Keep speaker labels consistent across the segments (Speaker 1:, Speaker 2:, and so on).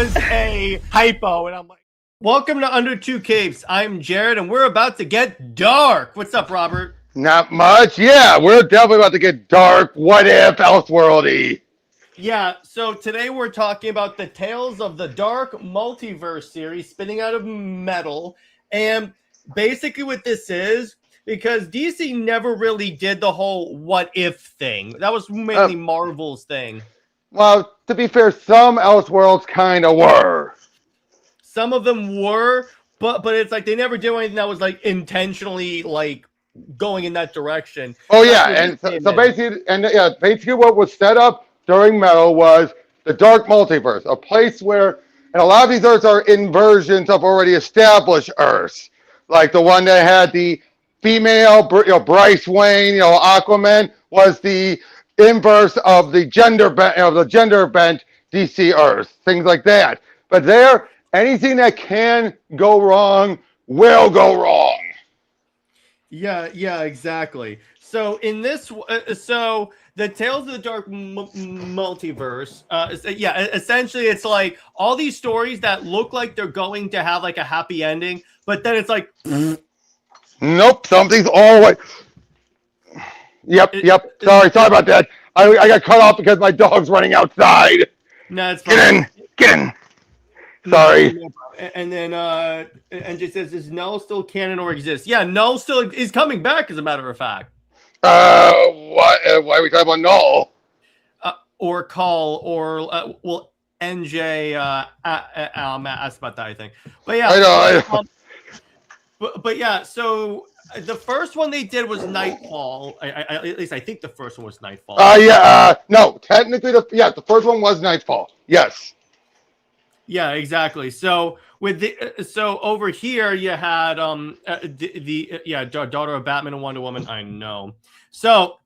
Speaker 1: was a typo, and I'm like, welcome to Under Two Capes. I'm Jared, and we're about to get dark. What's up, Robert?
Speaker 2: Not much. Yeah, we're definitely about to get dark. What if Elseworldy?
Speaker 1: Yeah, so today we're talking about the Tales of the Dark Multiverse series spinning out of Metal. And basically what this is, because DC never really did the whole what if thing. That was mainly Marvel's thing.
Speaker 2: Well, to be fair, some Elseworlds kind of were.
Speaker 1: Some of them were, but it's like they never did anything that was like intentionally like going in that direction.
Speaker 2: Oh yeah, and so basically what was set up during Metal was the Dark Multiverse, a place where, and a lot of these Earths are inversions of already established Earths, like the one that had the female, Bryce Wayne, Aquaman was the inverse of the gender bent DC Earth, things like that. But there, anything that can go wrong will go wrong.
Speaker 1: Yeah, exactly. So in this, the Tales of the Dark Multiverse, essentially it's like all these stories that look like they're going to have like a happy ending, but then it's like,
Speaker 2: nope, something's always. Yep. Sorry about that. I got cut off because my dog's running outside.
Speaker 1: No, it's fine.
Speaker 2: Get in. Sorry.
Speaker 1: And then NJ says, is Null still canon or exists? Yeah, Null still is coming back, as a matter of fact.
Speaker 2: Why are we talking about Null?
Speaker 1: Or Call, or NJ asked about that, I think. But yeah,
Speaker 2: I know.
Speaker 1: But yeah, so the first one they did was Knightfall. At least I think the first one was Knightfall.
Speaker 2: No, technically the first one was Knightfall. Yes.
Speaker 1: Yeah, exactly. So over here you had Daughter of Batman and Wonder Woman. I know. So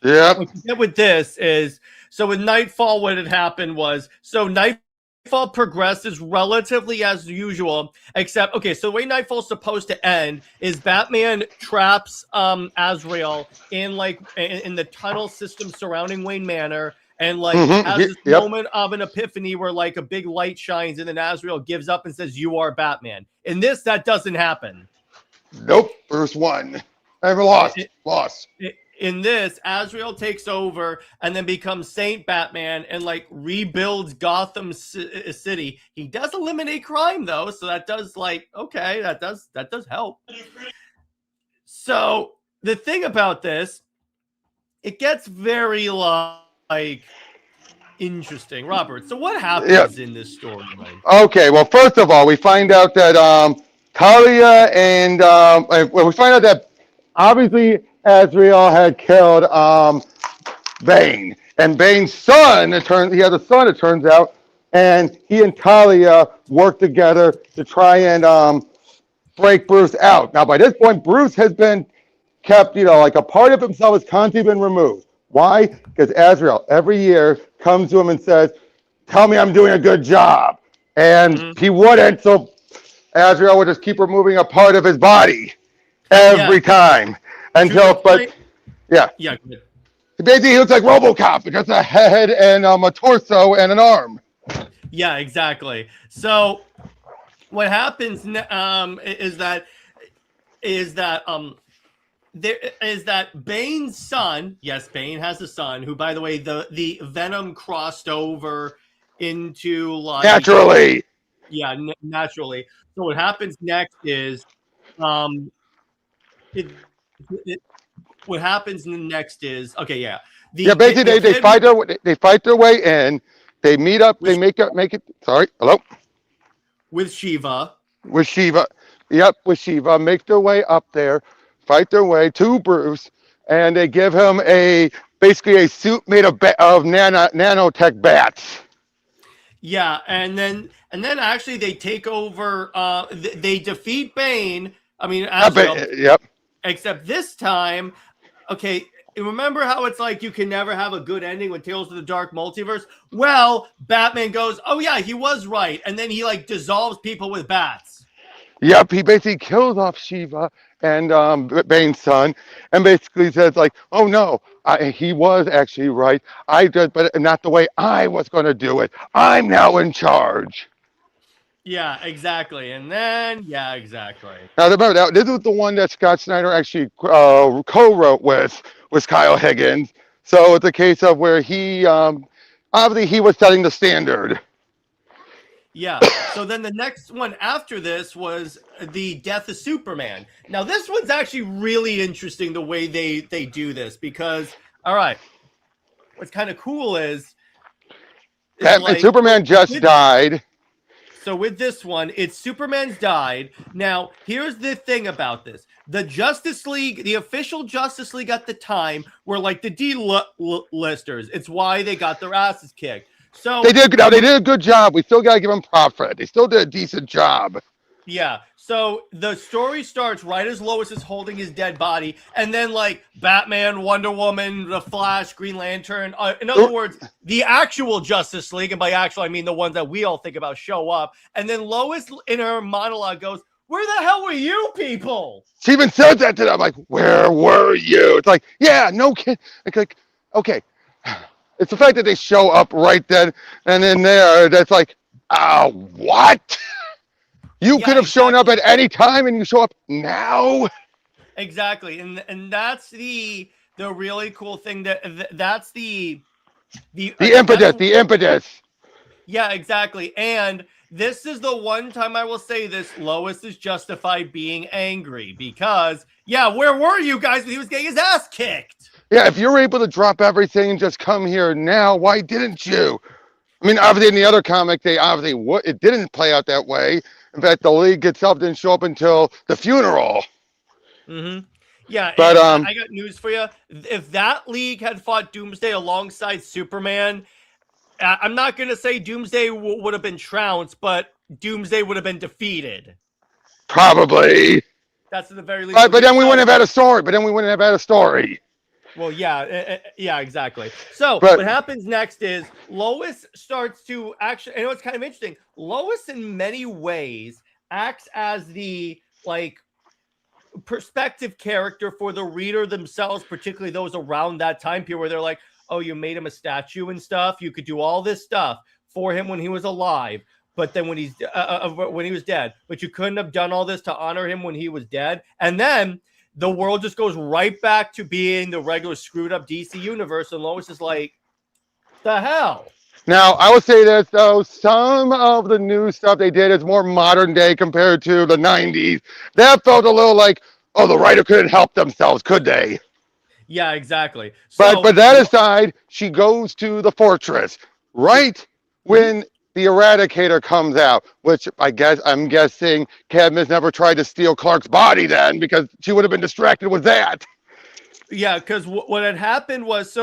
Speaker 2: yeah,
Speaker 1: what you get with this is, so with Knightfall, what had happened was, so Knightfall progresses relatively as usual, except, okay, so the way Knightfall's supposed to end is Batman traps Azrael in the tunnel system surrounding Wayne Manor, and has this moment of an epiphany where like a big light shines, and then Azrael gives up and says, "You are Batman." In this, that doesn't happen.
Speaker 2: Nope. First one. Never lost.
Speaker 1: In this, Azrael takes over and then becomes Saint Batman and rebuilds Gotham City. He does eliminate crime though, so that does that does help. So the thing about this, it gets very interesting, Robert. So what happens in this story?
Speaker 2: Okay, well, first of all, we find out that Talia and we find out that obviously Azrael had killed Bane, and Bane's son. He has a son. It turns out, and he and Talia work together to try and break Bruce out. Now, by this point, Bruce has been kept, like a part of himself has constantly been removed. Why? Because Azrael every year comes to him and says, "Tell me I'm doing a good job," and he wouldn't. So Azrael would just keep removing a part of his body every time. Basically he looks like RoboCop. It's just a head and a torso and an arm.
Speaker 1: Yeah, exactly. So what happens is that Bane's son. Yes, Bane has a son who, by the way, the Venom crossed over into
Speaker 2: naturally.
Speaker 1: Yeah, naturally. So what happens next is
Speaker 2: basically they fight their way in. They meet up. They make it. Sorry, hello.
Speaker 1: With Shiva.
Speaker 2: Yep, with Shiva. Make their way up there. Fight their way to Bruce, and they give him basically a suit made of nanotech bats.
Speaker 1: Yeah, and then actually they take over. They defeat Bane. I mean,
Speaker 2: yep.
Speaker 1: Except this time, okay, remember how it's like you can never have a good ending with Tales of the Dark Multiverse? Well, Batman goes, "Oh yeah, he was right," and then he dissolves people with bats.
Speaker 2: Yep, he basically kills off Shiva and Bane's son, and basically says "Oh no, he was actually right. But not the way I was going to do it. I'm now in charge."
Speaker 1: Yeah, exactly. And then, yeah, exactly.
Speaker 2: Now remember that this was the one that Scott Snyder actually co-wrote with Kyle Higgins. So it's a case of where he obviously he was setting the standard.
Speaker 1: Yeah. So then the next one after this was the Death of Superman. Now this one's actually really interesting the way they do this because all right, what's kind of cool is like
Speaker 2: Superman just died.
Speaker 1: So with this one, it's Superman's died. Now, here's the thing about this. The Justice League, the official Justice League at the time were like the D-listers. It's why they got their asses kicked. So
Speaker 2: they did a good job. We still got to give them props for it. They still did a decent job.
Speaker 1: Yeah. So the story starts right as Lois is holding his dead body, and then like Batman, Wonder Woman, The Flash, Green Lantern. In other words, the actual Justice League, and by actual I mean the ones that we all think about, show up, and then Lois in her monologue goes, "Where the hell were you people?"
Speaker 2: She even said that to them. I'm like, "Where were you?" It's like, yeah, no kid. Like, okay. It's the fact that they show up right then and in there. That's like, what? You could have shown up at any time, and you show up now.
Speaker 1: Exactly, and that's the really cool thing that's the
Speaker 2: impetus.
Speaker 1: Yeah, exactly, and this is the one time I will say this: Lois is justified being angry because, yeah, where were you guys when he was getting his ass kicked?
Speaker 2: Yeah, if you're able to drop everything and just come here now, why didn't you? I mean, obviously in the other comic, it didn't play out that way. In fact, the League itself didn't show up until the funeral.
Speaker 1: Mm-hmm. Yeah,
Speaker 2: but
Speaker 1: I got news for you. If that League had fought Doomsday alongside Superman, I'm not going to say Doomsday would have been trounced, but Doomsday would have been defeated.
Speaker 2: Probably.
Speaker 1: That's at the very least.
Speaker 2: But then we wouldn't have had a story.
Speaker 1: Well, yeah, exactly. So what happens next is Lois starts to actually, I know it's kind of interesting. Lois in many ways acts as the like perspective character for the reader themselves, particularly those around that time period where they're like, oh, you made him a statue and stuff. You could do all this stuff for him when he was alive. But then when he was dead, but you couldn't have done all this to honor him when he was dead. And then the world just goes right back to being the regular screwed up DC universe. And Lois is like, the hell?
Speaker 2: Now, I would say this, though. Some of the new stuff they did is more modern day compared to the 90s. That felt a little like, oh, the writer couldn't help themselves, could they?
Speaker 1: Yeah, exactly. So,
Speaker 2: but that aside, she goes to the fortress right when the Eradicator comes out, which I'm guessing Cadmus never tried to steal Clark's body then because she would have been distracted with that.
Speaker 1: Yeah, because what had happened was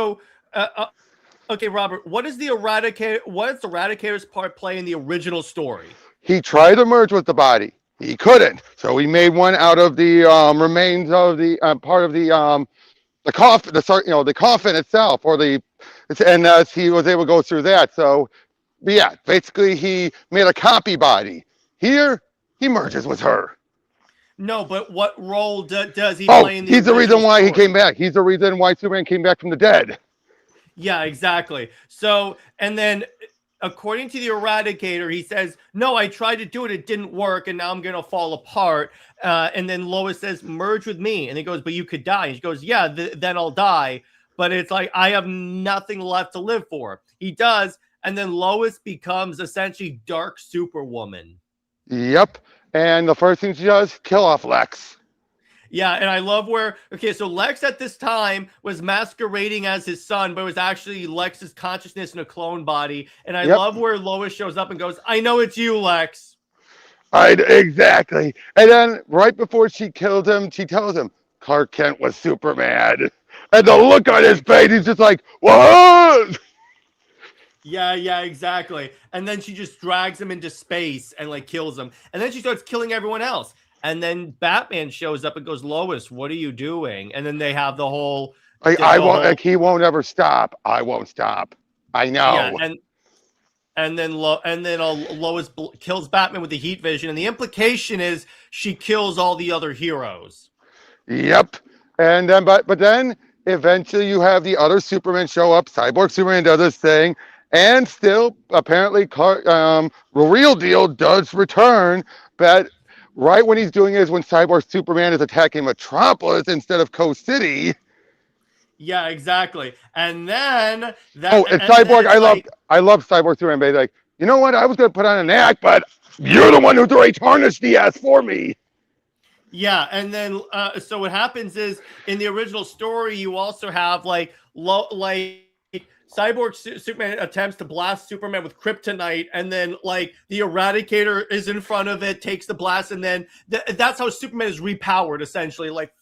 Speaker 1: okay, Robert, what is the Eradicator's part play in the original story?
Speaker 2: He tried to merge with the body. He couldn't, so he made one out of the remains of the part of the coffin, the coffin itself, and he was able to go through that. So, yeah, basically he made a copy body. Here, he merges with her.
Speaker 1: No, but what role does he play in the
Speaker 2: he's the reason why he came back. He's the reason why Superman came back from the dead.
Speaker 1: Yeah, exactly. So, and then according to the Eradicator, he says, no, I tried to do it. It didn't work. And now I'm going to fall apart. And then Lois says, merge with me. And he goes, but you could die. And she goes, yeah, then I'll die. But it's like, I have nothing left to live for. He does. And then Lois becomes essentially Dark Superwoman.
Speaker 2: Yep. And the first thing she does, kill off Lex.
Speaker 1: Yeah, and I love so Lex at this time was masquerading as his son, but it was actually Lex's consciousness in a clone body. And I love where Lois shows up and goes, I know it's you, Lex.
Speaker 2: Exactly. And then right before she killed him, she tells him Clark Kent was Superman. And the look on his face, he's just like, what?
Speaker 1: Yeah, exactly. And then she just drags him into space and like kills him. And then she starts killing everyone else. And then Batman shows up and goes, Lois, what are you doing? And then they have the whole.
Speaker 2: He won't ever stop. I won't stop. I know.
Speaker 1: Yeah, and then Lois kills Batman with the heat vision, and the implication is she kills all the other heroes.
Speaker 2: Yep. And then, but then eventually you have the other Superman show up. Cyborg Superman does this thing, And still, apparently, the real deal does return, but right when he's doing it is when Cyborg Superman is attacking Metropolis instead of Coast City.
Speaker 1: Yeah, exactly. And then
Speaker 2: Oh, and
Speaker 1: then
Speaker 2: Cyborg,
Speaker 1: it's like,
Speaker 2: I love Cyborg Superman, but he's like, you know what? I was gonna put on an act, but you're the one who's already tarnished the ass for me.
Speaker 1: yeah, and then so what happens is in the original story, you also have like Cyborg Superman attempts to blast Superman with kryptonite, and then like the Eradicator is in front of it, takes the blast, and then that's how Superman is repowered, essentially, like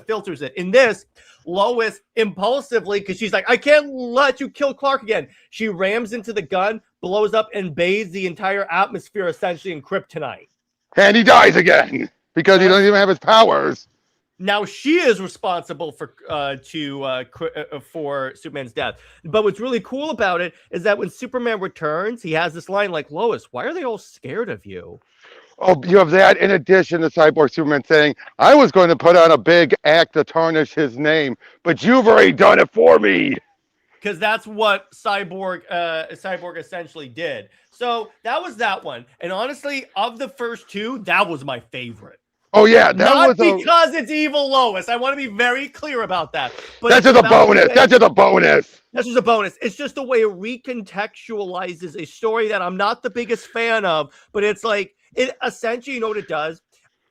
Speaker 1: filters it. In this, Lois impulsively, because she's like, I can't let you kill Clark again. She rams into the gun, blows up, and bathes the entire atmosphere essentially in kryptonite.
Speaker 2: And he dies again because he doesn't even have his powers.
Speaker 1: Now she is responsible for Superman's death. But what's really cool about it is that when Superman returns, he has this line like, Lois, why are they all scared of you?
Speaker 2: Oh, you have that in addition to Cyborg Superman saying, I was going to put on a big act to tarnish his name, but you've already done it for me.
Speaker 1: Because that's what Cyborg essentially did. So that was that one. And honestly, of the first two, that was my favorite.
Speaker 2: Oh yeah,
Speaker 1: not because it's evil Lois. I want to be very clear about that.
Speaker 2: But that's just a bonus. That's just a bonus.
Speaker 1: That's just a bonus. It's just the way it recontextualizes a story that I'm not the biggest fan of. But it's like it essentially, you know what it does?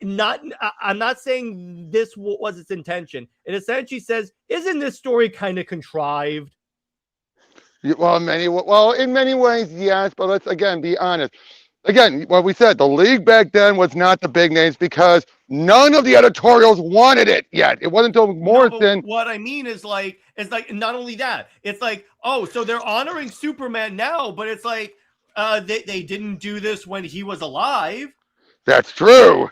Speaker 1: I'm not saying this was its intention. It essentially says, isn't this story kind of contrived?
Speaker 2: Well, in many ways, yes. But let's again be honest. Again, what we said, the league back then was not the big names because none of the editorials wanted it yet. It wasn't until Morrison.
Speaker 1: No, what I mean is like, it's like not only that, it's like, oh, so they're honoring Superman now, but it's like they didn't do this when he was alive.
Speaker 2: That's true.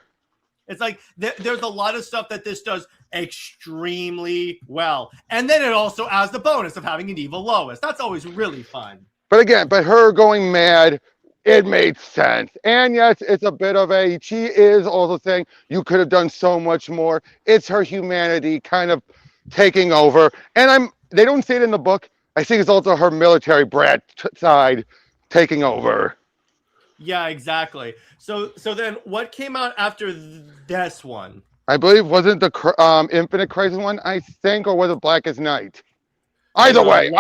Speaker 1: It's like there's a lot of stuff that this does extremely well. And then it also has the bonus of having an evil Lois. That's always really fun.
Speaker 2: But again, her going mad, it made sense. And yes, it's a bit of she is also saying you could have done so much more. It's her humanity kind of taking over. And they don't say it in the book. I think it's also her military brat side taking over.
Speaker 1: Yeah, exactly. So then what came out after this one?
Speaker 2: I believe wasn't the Infinite Crisis one, I think, or was it Blackest Night? Either way.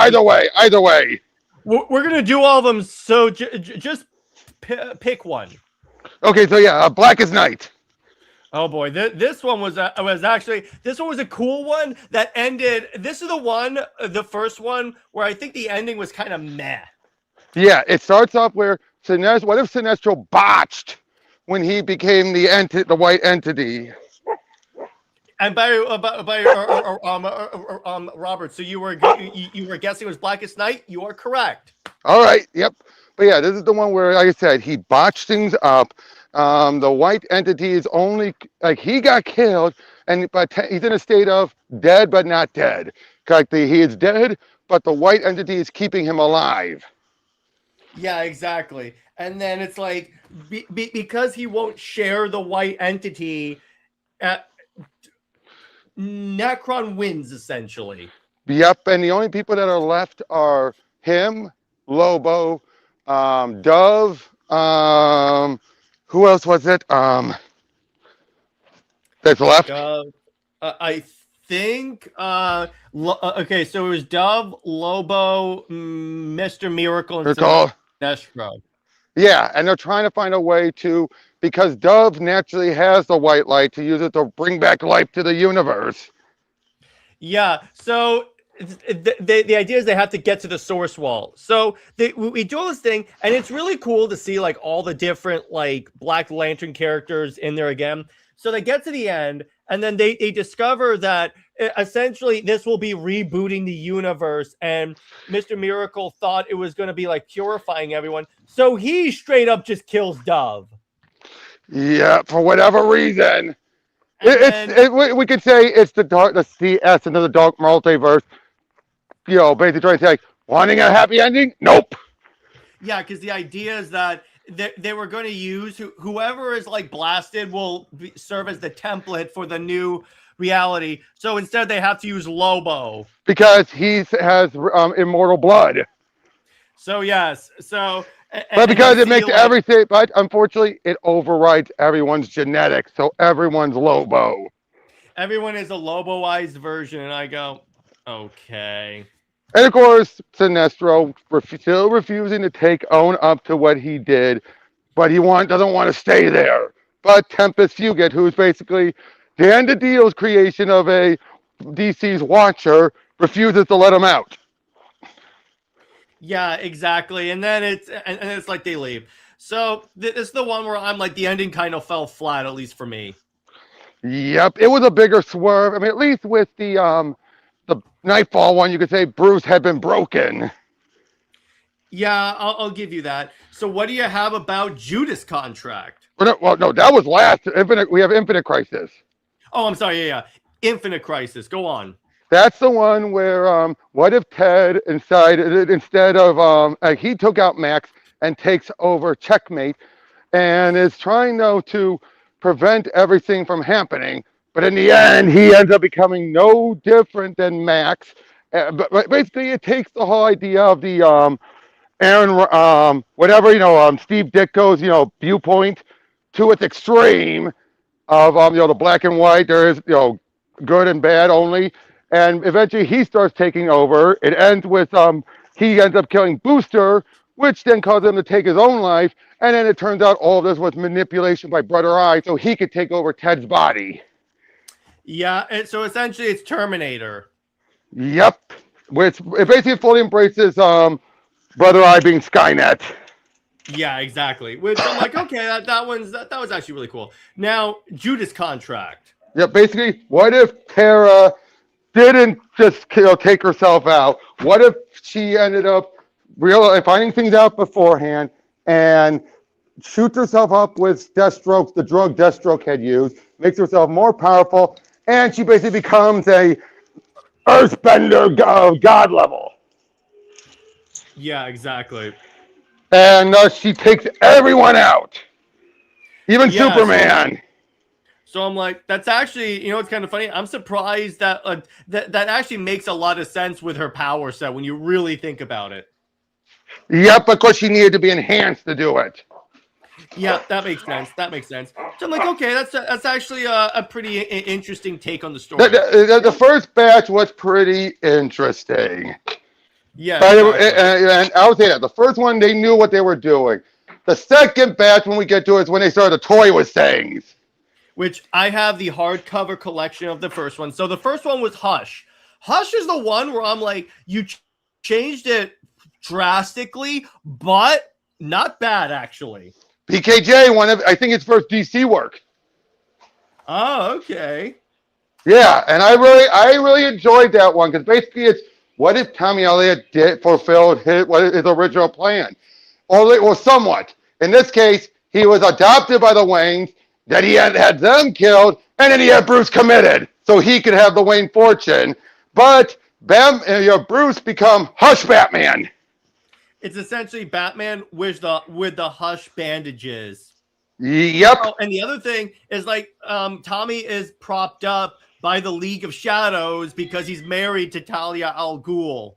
Speaker 1: We're going to do all of them, so just pick one.
Speaker 2: Okay, so yeah, Blackest Night.
Speaker 1: Oh boy, this one was actually a cool one that ended. This is the first one where I think the ending was kind of meh.
Speaker 2: Yeah, it starts off where what if Sinestro botched when he became the white entity?
Speaker 1: And by Robert, so you were guessing it was Blackest Night. You are correct.
Speaker 2: All right, yep. But yeah, this is the one where, like I said, he botched things up. The white entity is only he got killed, but he's in a state of dead but not dead. He is dead, but the white entity is keeping him alive.
Speaker 1: Yeah, exactly. And then it's like because he won't share the white entity, Necron wins essentially.
Speaker 2: Yep, and the only people that are left are him, Lobo, Dove. Who else was it? That's left.
Speaker 1: I think. Okay, so it was Dove, Lobo, Mr. Miracle, and Sinestro.
Speaker 2: Yeah, and they're trying to find a way because Dove naturally has the white light to use it to bring back life to the universe.
Speaker 1: Yeah, so the idea is they have to get to the source wall. So we do all this thing, and it's really cool to see like all the different like Black Lantern characters in there again. So they get to the end, and then they discover that essentially this will be rebooting the universe, and Mr. Miracle thought it was going to be like purifying everyone. So he straight up just kills Dove.
Speaker 2: Yeah, for whatever reason. We could say it's the CS into the Dark Multiverse. Basically trying to say, wanting a happy ending? Nope.
Speaker 1: Yeah, because the idea is that they were going to use whoever is like blasted will serve as the template for the new reality. So instead, they have to use Lobo
Speaker 2: because he has immortal blood.
Speaker 1: So yes, so
Speaker 2: But
Speaker 1: and you
Speaker 2: because it
Speaker 1: see
Speaker 2: makes
Speaker 1: like
Speaker 2: everything, but unfortunately, it overrides everyone's genetics. So everyone's Lobo.
Speaker 1: everyone is a Loboized version, and I go, okay.
Speaker 2: And of course, Sinestro still refusing to take own up to what he did, but doesn't want to stay there. But Tempest Fugit, who's basically Dan DiDio's creation of a DC's Watcher, refuses to let him out.
Speaker 1: Yeah, exactly. And then it's like they leave. So this is the one where I'm like the ending kind of fell flat, at least for me.
Speaker 2: Yep, it was a bigger swerve. I mean, at least with the Knightfall one, you could say Bruce had been broken.
Speaker 1: Yeah, I'll give you that. So what do you have about Judas Contract?
Speaker 2: Well, no, that was last. Infinite. We have Infinite Crisis.
Speaker 1: Oh, I'm sorry. Yeah. Infinite Crisis. Go on.
Speaker 2: That's the one where what if Ted instead of like he took out Max and takes over Checkmate and is trying though to prevent everything from happening, but in the end he ends up becoming no different than Max. But basically it takes the whole idea of the Aaron whatever Steve Ditko's viewpoint to its extreme of the black and white. There is good and bad only, and eventually he starts taking over. It ends with he ends up killing Booster, which then causes him to take his own life. And then it turns out all of this was manipulation by Brother Eye, so he could take over Ted's body.
Speaker 1: Yeah, and so essentially it's Terminator.
Speaker 2: Yep, which it basically fully embraces Brother Eye being Skynet.
Speaker 1: Yeah, exactly. Which I'm like, okay, that was actually really cool. Now, Judas Contract.
Speaker 2: Yeah, basically, what if Tara didn't just take herself out? What if she ended up finding things out beforehand and shoots herself up with Deathstroke, the drug Deathstroke had used, makes herself more powerful, and she basically becomes a Earthbender god level.
Speaker 1: Yeah, exactly.
Speaker 2: And she takes everyone out, even Superman.
Speaker 1: So I'm like, that's actually, it's kind of funny. I'm surprised that that actually makes a lot of sense with her power set when you really think about it.
Speaker 2: Yep, because she needed to be enhanced to do it.
Speaker 1: Yeah, that makes sense. That makes sense. So I'm like, okay, that's actually a pretty interesting take on the story.
Speaker 2: The first batch was pretty interesting.
Speaker 1: Yeah,
Speaker 2: but exactly. And I would say that the first one they knew what they were doing. The second batch, when we get to it, is when they started to toy with things.
Speaker 1: Which I have the hardcover collection of the first one. So the first one was Hush. Hush is the one where I'm like, you changed it drastically, but not bad actually.
Speaker 2: PKJ, I think it's first DC work.
Speaker 1: Oh, okay.
Speaker 2: Yeah, and I really enjoyed that one because basically it's what if Tommy Elliott fulfilled his original plan, or somewhat. In this case, he was adopted by the Waynes. That he had them killed, and then he had Bruce committed, so he could have the Wayne fortune. But Bruce become Hush Batman.
Speaker 1: It's essentially Batman with the Hush bandages.
Speaker 2: Yep.
Speaker 1: Oh, and the other thing is like Tommy is propped up by the League of Shadows because he's married to Talia al Ghul.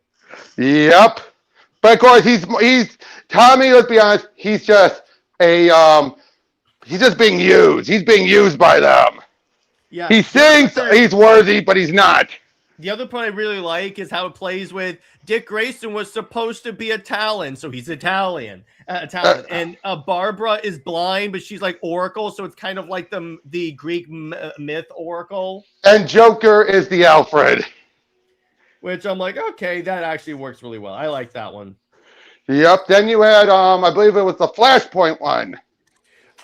Speaker 2: Yep. But of course he's Tommy. Let's be honest. He's just he's just being used. He's being used by them.
Speaker 1: Yeah.
Speaker 2: He thinks he's worthy, but he's not.
Speaker 1: The other point I really like is how it plays with Dick Grayson was supposed to be Italian, so he's Italian. And Barbara is blind, but she's like Oracle, so it's kind of like the Greek myth Oracle.
Speaker 2: And Joker is the Alfred.
Speaker 1: Which I'm like, okay, that actually works really well. I like that one.
Speaker 2: Yep. Then you had, I believe it was the Flashpoint one.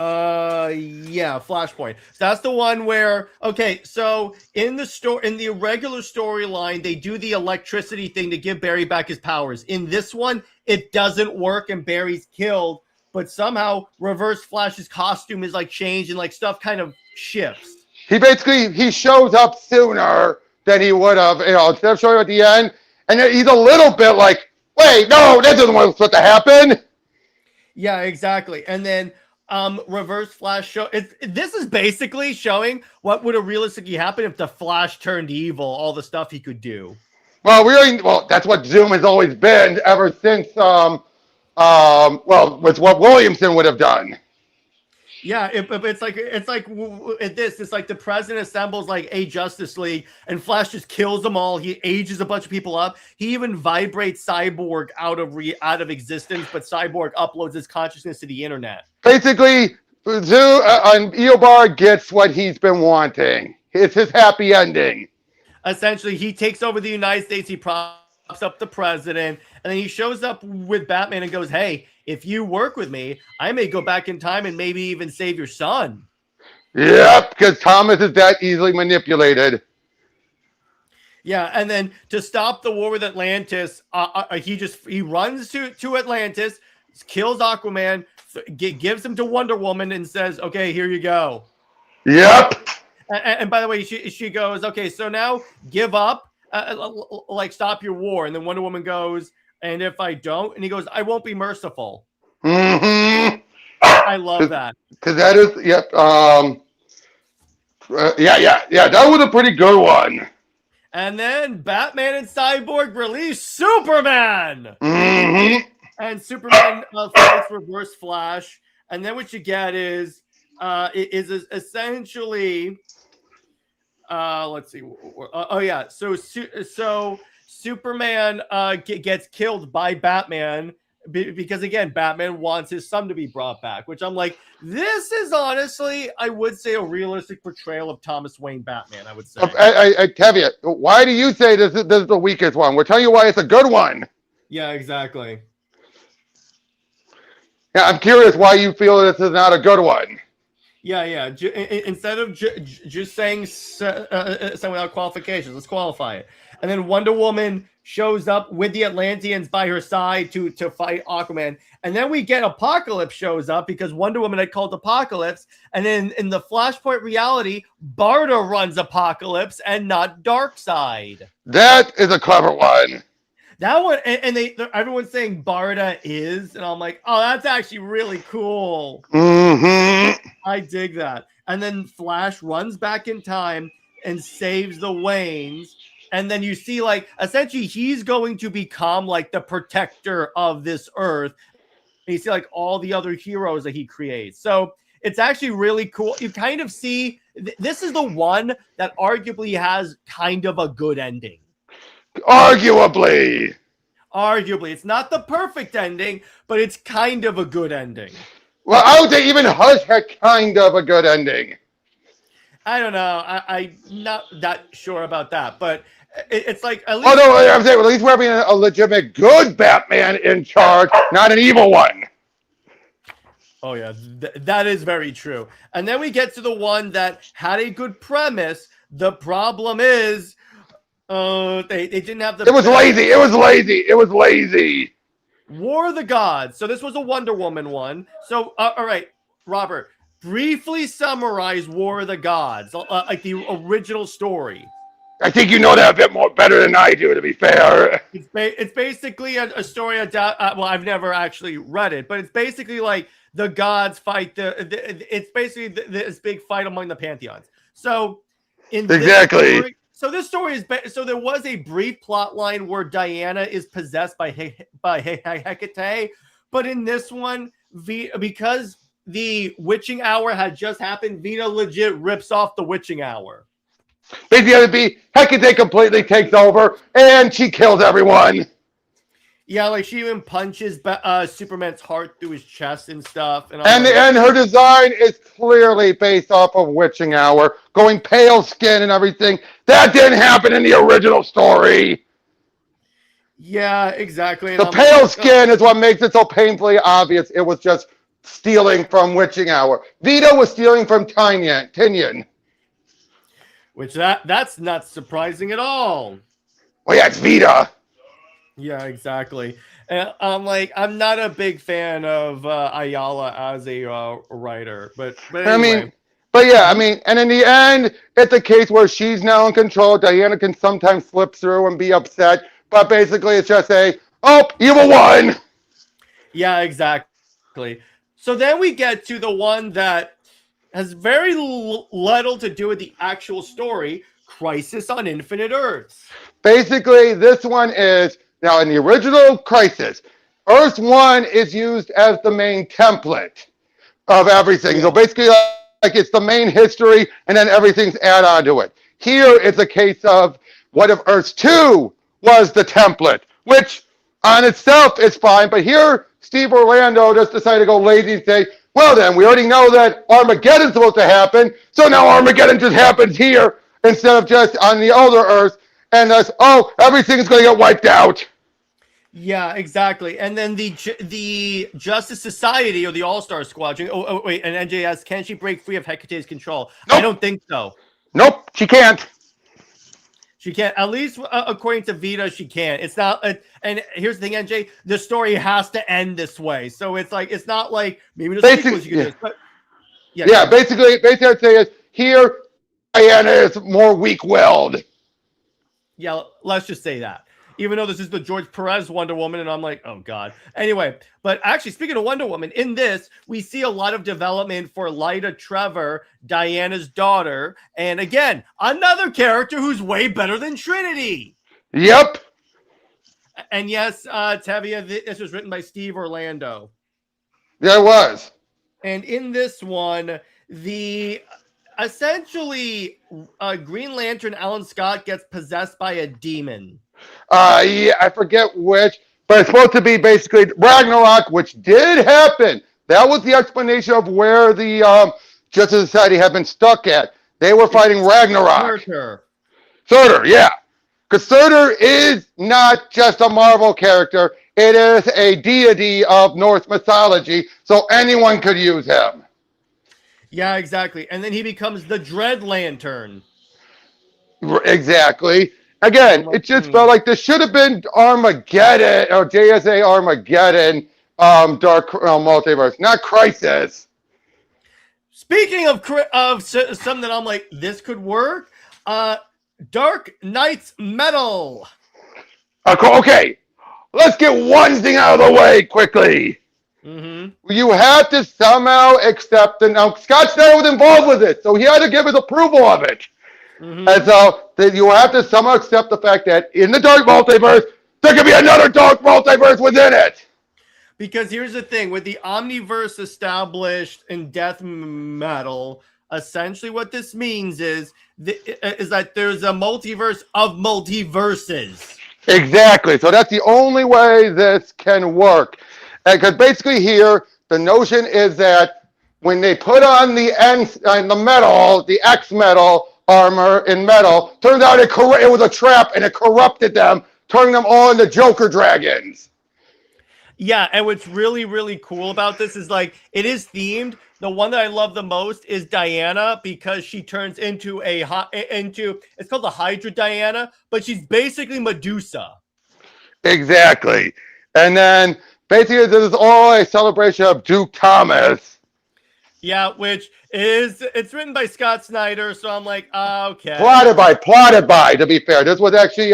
Speaker 1: Yeah, Flashpoint. That's the one where, okay, so in the regular storyline, they do the electricity thing to give Barry back his powers. In this one, it doesn't work and Barry's killed, but somehow Reverse Flash's costume is like changed and like stuff kind of shifts. He
Speaker 2: shows up sooner than he would have, instead of showing up at the end, and he's a little bit like, wait, no, that doesn't want to happen.
Speaker 1: Yeah, exactly. And then Reverse Flash this is basically showing what would have realistically happened if the Flash turned evil, all the stuff he could do.
Speaker 2: Well, that's what Zoom has always been ever since well, with what Williamson would have done.
Speaker 1: Yeah, it's like it's like the president assembles like a Justice League, and Flash just kills them all. He ages a bunch of people up. He even vibrates Cyborg out of existence, but Cyborg uploads his consciousness to the internet.
Speaker 2: Basically, Eobard gets what he's been wanting. It's his happy ending.
Speaker 1: Essentially, he takes over the United States. He props up the president, and then he shows up with Batman and goes, "Hey, if you work with me, I may go back in time and maybe even save your son."
Speaker 2: Yep, because Thomas is that easily manipulated.
Speaker 1: Yeah, and then to stop the war with Atlantis, he runs to Atlantis, kills Aquaman, gives him to Wonder Woman, and says, "Okay, here you go."
Speaker 2: Yep.
Speaker 1: And by the way, she goes, "Okay, so now give up, like stop your war." And then Wonder Woman goes, "And if I don't," and he goes, "I won't be merciful."
Speaker 2: Mm-hmm.
Speaker 1: I love that.
Speaker 2: Because that is, yep. Yeah. That was a pretty good one.
Speaker 1: And then Batman and Cyborg release Superman.
Speaker 2: Mm-hmm.
Speaker 1: And Superman fights Reverse Flash. And then what you get is essentially, let's see. So Superman gets killed by Batman because, again, Batman wants his son to be brought back, which I'm like, this is honestly, I would say, a realistic portrayal of Thomas Wayne Batman, I would say.
Speaker 2: Tevye, why do you say this is the weakest one? We'll tell you why it's a good one.
Speaker 1: Yeah, exactly.
Speaker 2: Yeah, I'm curious why you feel this is not a good one.
Speaker 1: Yeah. Instead of just saying without qualifications, let's qualify it. And then Wonder Woman shows up with the Atlanteans by her side to fight Aquaman. And then we get Apocalypse shows up because Wonder Woman had called Apocalypse. And then in the Flashpoint reality, Barda runs Apocalypse and not Darkseid.
Speaker 2: That is a clever one.
Speaker 1: That one, and everyone's saying Barda is, and I'm like, oh, that's actually really cool.
Speaker 2: Mm-hmm.
Speaker 1: I dig that. And then Flash runs back in time and saves the Waynes. And then you see, like, essentially he's going to become like the protector of this Earth. And you see like all the other heroes that he creates. So it's actually really cool. You kind of see, this is the one that arguably has kind of a good ending.
Speaker 2: Arguably.
Speaker 1: It's not the perfect ending, but it's kind of a good ending.
Speaker 2: Well, I would say even Hush had kind of a good ending.
Speaker 1: I don't know. I'm not that sure about that, but it's like at least.
Speaker 2: Oh no, I'm saying at least we're having a legitimate good Batman in charge, not an evil one.
Speaker 1: Oh yeah, that is very true. And then we get to the one that had a good premise. The problem is, they didn't have the.
Speaker 2: It was lazy.
Speaker 1: War of the Gods. So this was a Wonder Woman one. So all right, Robert, briefly summarize War of the Gods, like the original story.
Speaker 2: I think you know that a bit more better than I do, to be fair.
Speaker 1: It's basically a story about. Well, I've never actually read it, but it's basically like the gods fight it's basically this big fight among the pantheons. So in
Speaker 2: exactly.
Speaker 1: This story is so there was a brief plot line where Diana is possessed by Hecate, but in this one, because the witching hour had just happened, Vita legit rips off the witching hour.
Speaker 2: Basically, Hecate completely takes over and she kills everyone.
Speaker 1: Yeah, like she even punches Superman's heart through his chest and stuff. And
Speaker 2: her design is clearly based off of Witching Hour, going pale skin and everything. That didn't happen in the original story.
Speaker 1: Yeah, exactly.
Speaker 2: The pale skin is what makes it so painfully obvious. It was just stealing from Witching Hour. Vita was stealing from Tinian.
Speaker 1: Which that's not surprising at all.
Speaker 2: Well, yeah, it's Vita.
Speaker 1: Yeah, exactly. And I'm not a big fan of Ayala as a writer, but anyway.
Speaker 2: And in the end, it's a case where she's now in control. Diana can sometimes slip through and be upset, but basically it's just evil one.
Speaker 1: Yeah, exactly. So then we get to the one that has very little to do with the actual story, Crisis on Infinite Earths.
Speaker 2: Basically, this one is, now in the original Crisis, Earth 1 is used as the main template of everything.
Speaker 1: Yeah.
Speaker 2: So basically, like it's the main history, and then everything's add on to it. Here, it's a case of what if Earth 2 was the template, which on itself is fine. But here, Steve Orlando just decided to go lazy and say, well, then, we already know that Armageddon's supposed to happen, so now Armageddon just happens here instead of just on the other Earth. And that's, oh, everything's going to get wiped out.
Speaker 1: Yeah, exactly. And then the Justice Society or the All-Star Squadron. Oh, wait, and NJS, can she break free of Hecate's control?
Speaker 2: Nope.
Speaker 1: I don't think so.
Speaker 2: Nope, she can't.
Speaker 1: She can't. At least according to Vita, she can't. It's not. And here's the thing, NJ. The story has to end this way. So it's like it's not like maybe the sequels you can do. But
Speaker 2: yeah. Basically, I'd say is here. Diana is more weak-willed.
Speaker 1: Yeah, let's just say that. Even though this is the George Perez Wonder Woman, and I'm like, oh God. Anyway, but actually, speaking of Wonder Woman, in this, we see a lot of development for Lyta Trevor, Diana's daughter. And again, another character who's way better than Trinity.
Speaker 2: Yep.
Speaker 1: And yes, Tevia, this was written by Steve Orlando.
Speaker 2: Yeah, it was.
Speaker 1: And in this one, the essentially Green Lantern Alan Scott gets possessed by a demon.
Speaker 2: Yeah, I forget which, but it's supposed to be basically Ragnarok, which did happen. That was the explanation of where the Justice Society had been stuck at. They were fighting Ragnarok. Surtur, yeah. Because Surtur is not just a Marvel character. It is a deity of Norse mythology, so anyone could use him.
Speaker 1: Yeah, exactly. And then he becomes the Dread Lantern.
Speaker 2: Exactly. Again, it just felt like this should have been Armageddon or JSA Armageddon, Dark Multiverse, not Crisis.
Speaker 1: Speaking of something that I'm like, this could work. Dark Knight's Metal.
Speaker 2: Okay, let's get one thing out of the way quickly.
Speaker 1: Mm-hmm.
Speaker 2: You have to somehow accept, and now Scott Snyder was involved with it, so he had to give his approval of it. Mm-hmm. And so you have to somehow accept the fact that in the Dark Multiverse, there could be another Dark Multiverse within it.
Speaker 1: Because here's the thing, with the Omniverse established in Death Metal, essentially what this means is that there's a multiverse of multiverses.
Speaker 2: Exactly. So that's the only way this can work. Because basically here, the notion is that when they put on the metal, the X metal armor in metal, turns out it was a trap and it corrupted them, turning them all into Joker dragons.
Speaker 1: Yeah, and what's really, really cool about this is like it is themed. The one that I love the most is Diana because she turns into it's called the Hydra Diana, but she's basically Medusa.
Speaker 2: Exactly. And then basically this is all a celebration of Duke Thomas.
Speaker 1: Yeah, which is it's written by Scott Snyder, so I'm like, okay.
Speaker 2: Plotted by, to be fair. This was actually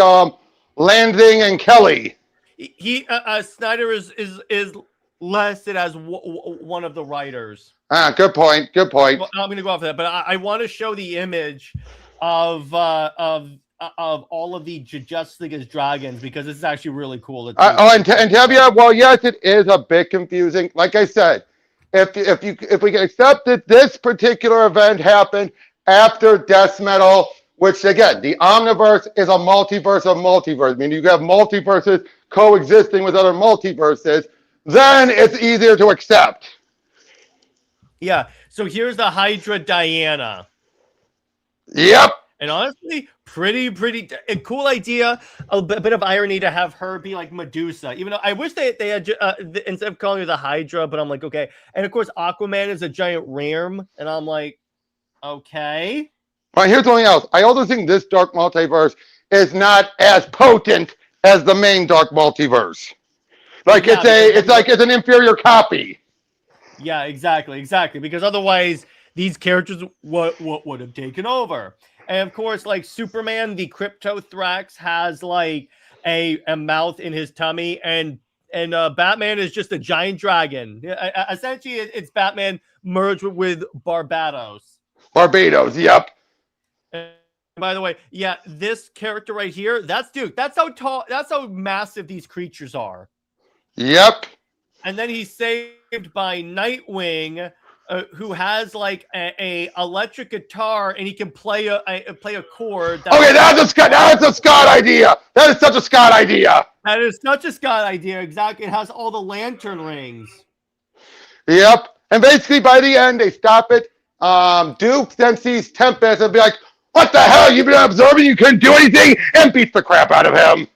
Speaker 2: Lansing and Kelly.
Speaker 1: He Snyder is listed as one of the writers.
Speaker 2: Good point.
Speaker 1: Well, I'm gonna go off of that, but I want to show the image of all of the Justice League as dragons because this is actually really cool.
Speaker 2: And Tevia, well, yes, it is a bit confusing. Like I said, if we can accept that this particular event happened after Death Metal, which again, the Omniverse is a multiverse of multiverse. I mean, you have multiverses coexisting with other multiverses, then it's easier to accept.
Speaker 1: Yeah. So here's the Hydra Diana.
Speaker 2: Yep.
Speaker 1: And honestly, pretty a cool idea. A bit of irony to have her be like Medusa, even though I wish they had instead of calling her the Hydra, but I'm like, okay. And of course, Aquaman is a giant ram, and I'm like, okay.
Speaker 2: All right, here's something else. I also think this Dark Multiverse is not as potent as the main Dark Multiverse. Like yeah, it's an inferior copy.
Speaker 1: Yeah, exactly. Because otherwise, these characters would have taken over. And of course, like Superman, the Cryptothrax has like a mouth in his tummy, and Batman is just a giant dragon. Essentially, it's Batman merged with Barbados.
Speaker 2: Yep.
Speaker 1: And by the way, yeah, this character right here, that's Duke. That's how tall. That's how massive these creatures are.
Speaker 2: Yep.
Speaker 1: And then he's saved by Nightwing, who has like a electric guitar, and he can play a chord.
Speaker 2: Okay, that's a Scott idea. That is such a Scott idea.
Speaker 1: That is such a Scott idea. Exactly. It has all the lantern rings.
Speaker 2: Yep. And basically, by the end, they stop it. Duke then sees Tempest and be like, "What the hell? You've been observing? You couldn't do anything," and beats the crap out of him.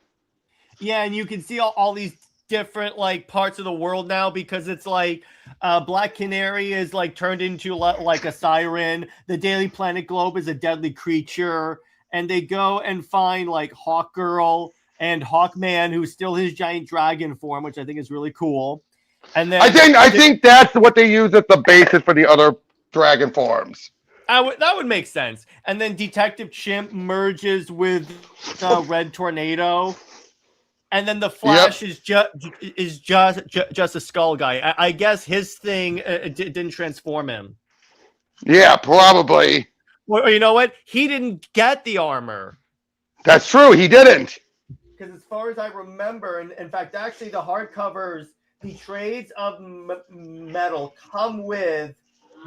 Speaker 1: Yeah, and you can see all these different like parts of the world now, because it's like Black Canary is like turned into like a siren. The Daily Planet Globe is a deadly creature, and they go and find like Hawkgirl and Hawkman, who's still his giant dragon form, which I think is really cool. And then
Speaker 2: I think that's what they use as the basis for the other dragon forms.
Speaker 1: That would make sense. And then Detective Chimp merges with Red Tornado. And then the Flash is just a skull guy. I guess his thing didn't transform him.
Speaker 2: Yeah, probably.
Speaker 1: Or you know what? He didn't get the armor.
Speaker 2: That's true. He didn't.
Speaker 1: Because as far as I remember, and in fact, actually, the hardcovers, the trades of metal come with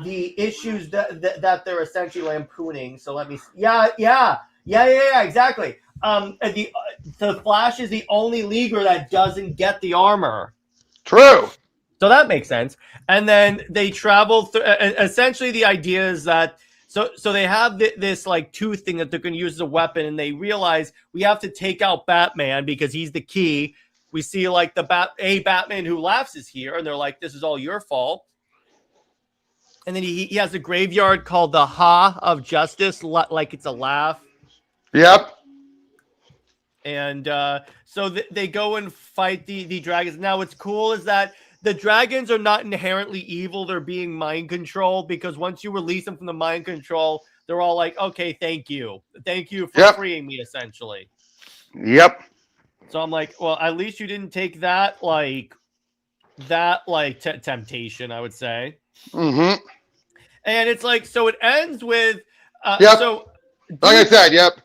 Speaker 1: the issues that they're essentially lampooning. So let me. Yeah, exactly. The Flash is the only leaguer that doesn't get the armor.
Speaker 2: True.
Speaker 1: So that makes sense. And then they travel through. Essentially, the idea is that so they have this like tooth thing that they're going to use as a weapon, and they realize we have to take out Batman because he's the key. We see like the Batman who laughs is here, and they're like, "This is all your fault." And then he has a graveyard called the Ha of Justice, like it's a laugh.
Speaker 2: Yep.
Speaker 1: And so they go and fight the dragons. Now, what's cool is that the dragons are not inherently evil. They're being mind controlled, because once you release them from the mind control, they're all like, okay, thank you. Thank you for freeing me, essentially.
Speaker 2: Yep.
Speaker 1: So I'm like, well, at least you didn't take that temptation, I would say.
Speaker 2: Mm-hmm.
Speaker 1: And it's like, so it ends with,
Speaker 2: so like I said, yep.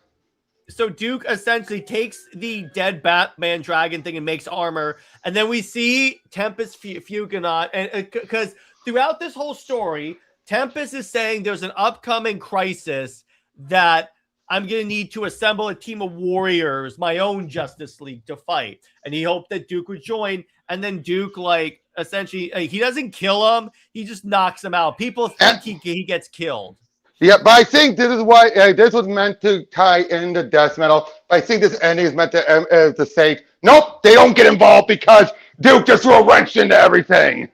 Speaker 1: So Duke essentially takes the dead Batman dragon thing and makes armor, and then we see Tempest Fugonaut, and because throughout this whole story, Tempest is saying there's an upcoming crisis that I'm going to need to assemble a team of warriors, my own Justice League, to fight, and he hoped that Duke would join, and then Duke, like, essentially, he doesn't kill him, he just knocks him out. People think he gets killed.
Speaker 2: Yeah, but I think this is why this was meant to tie into death metal. But I think this ending is meant to say, nope, they don't get involved because Duke just threw a wrench into everything.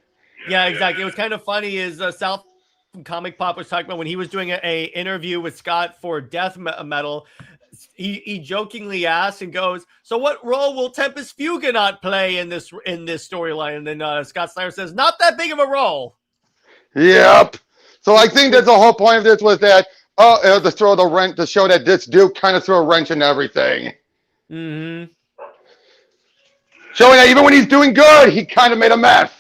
Speaker 1: Yeah, exactly. It was kind of funny is South from Comic Pop was talking about when he was doing a interview with Scott for Death Metal. He jokingly asked and goes, "So what role will Tempest Fugonaut play in this storyline?" And then Scott Snyder says, "Not that big of a role."
Speaker 2: Yep. So I think that the whole point of this was that to show that this Duke kind of threw a wrench into everything.
Speaker 1: Mm-hmm.
Speaker 2: Showing that even when he's doing good, he kind of made a mess.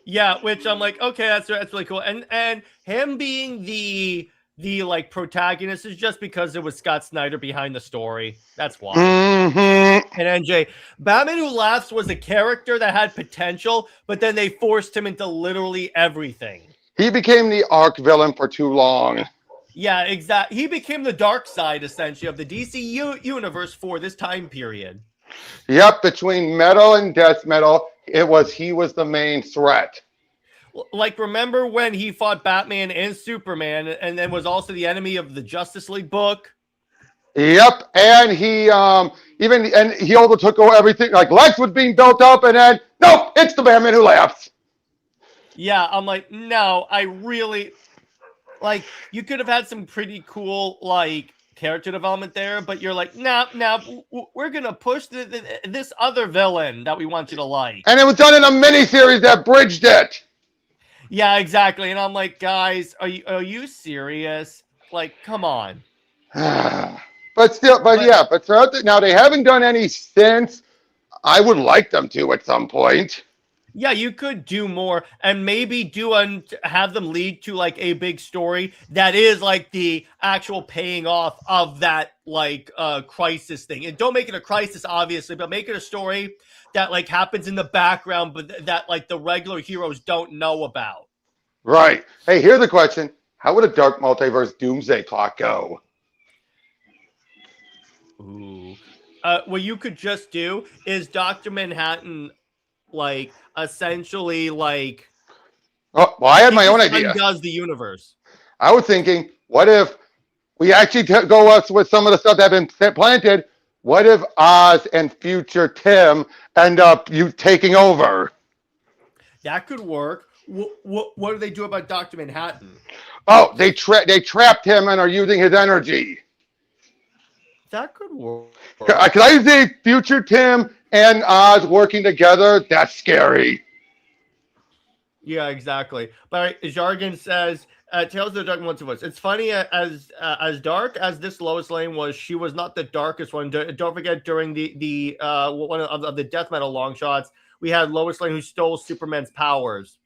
Speaker 1: Yeah, which I'm like, okay, that's really cool. And him being the like protagonist is just because it was Scott Snyder behind the story. That's why.
Speaker 2: Mm-hmm.
Speaker 1: And NJ, Batman Who Laughs was a character that had potential, but then they forced him into literally everything.
Speaker 2: He became the arc villain for too long.
Speaker 1: Yeah, exactly. He became the dark side, essentially, of the DC universe for this time period.
Speaker 2: Yep, between metal and death metal, he was the main threat.
Speaker 1: Like, remember when he fought Batman and Superman, and then was also the enemy of the Justice League book?
Speaker 2: Yep, and he he overtook everything. Like Lex was being built up, and then nope, it's the Batman Who Laughs.
Speaker 1: Yeah, I'm like, no, I really like. You could have had some pretty cool like character development there, but you're like, nah, we're gonna push this other villain that we want you to like,
Speaker 2: and it was done in a miniseries that bridged it.
Speaker 1: Yeah, exactly. And I'm like, guys, are you serious? Like, come on.
Speaker 2: But throughout now they haven't done any since. I would like them to at some point.
Speaker 1: Yeah, you could do more and maybe have them lead to like a big story that is like the actual paying off of that like crisis thing. And don't make it a crisis obviously, but make it a story that like happens in the background but that like the regular heroes don't know about.
Speaker 2: Right. Hey, here's the question. How would a Dark Multiverse Doomsday plot go?
Speaker 1: Ooh. What you could just do is Dr. Manhattan like essentially like
Speaker 2: Oh, well, I had
Speaker 1: he
Speaker 2: my own
Speaker 1: just
Speaker 2: idea.
Speaker 1: undoes the universe.
Speaker 2: I was thinking, what if we actually go us with some of the stuff that had been planted? What if Oz and future Tim end up you taking over?
Speaker 1: That could work. What do they do about Dr. Manhattan?
Speaker 2: Oh, they trapped him and are using his energy.
Speaker 1: That could work.
Speaker 2: Because I see future Tim and Oz working together. That's scary.
Speaker 1: Yeah, exactly. But Jargon says, Tales of the Dark Multiverse. It's funny as dark as this Lois Lane was, she was not the darkest one. Don't forget during the one of the death metal long shots, we had Lois Lane who stole Superman's powers.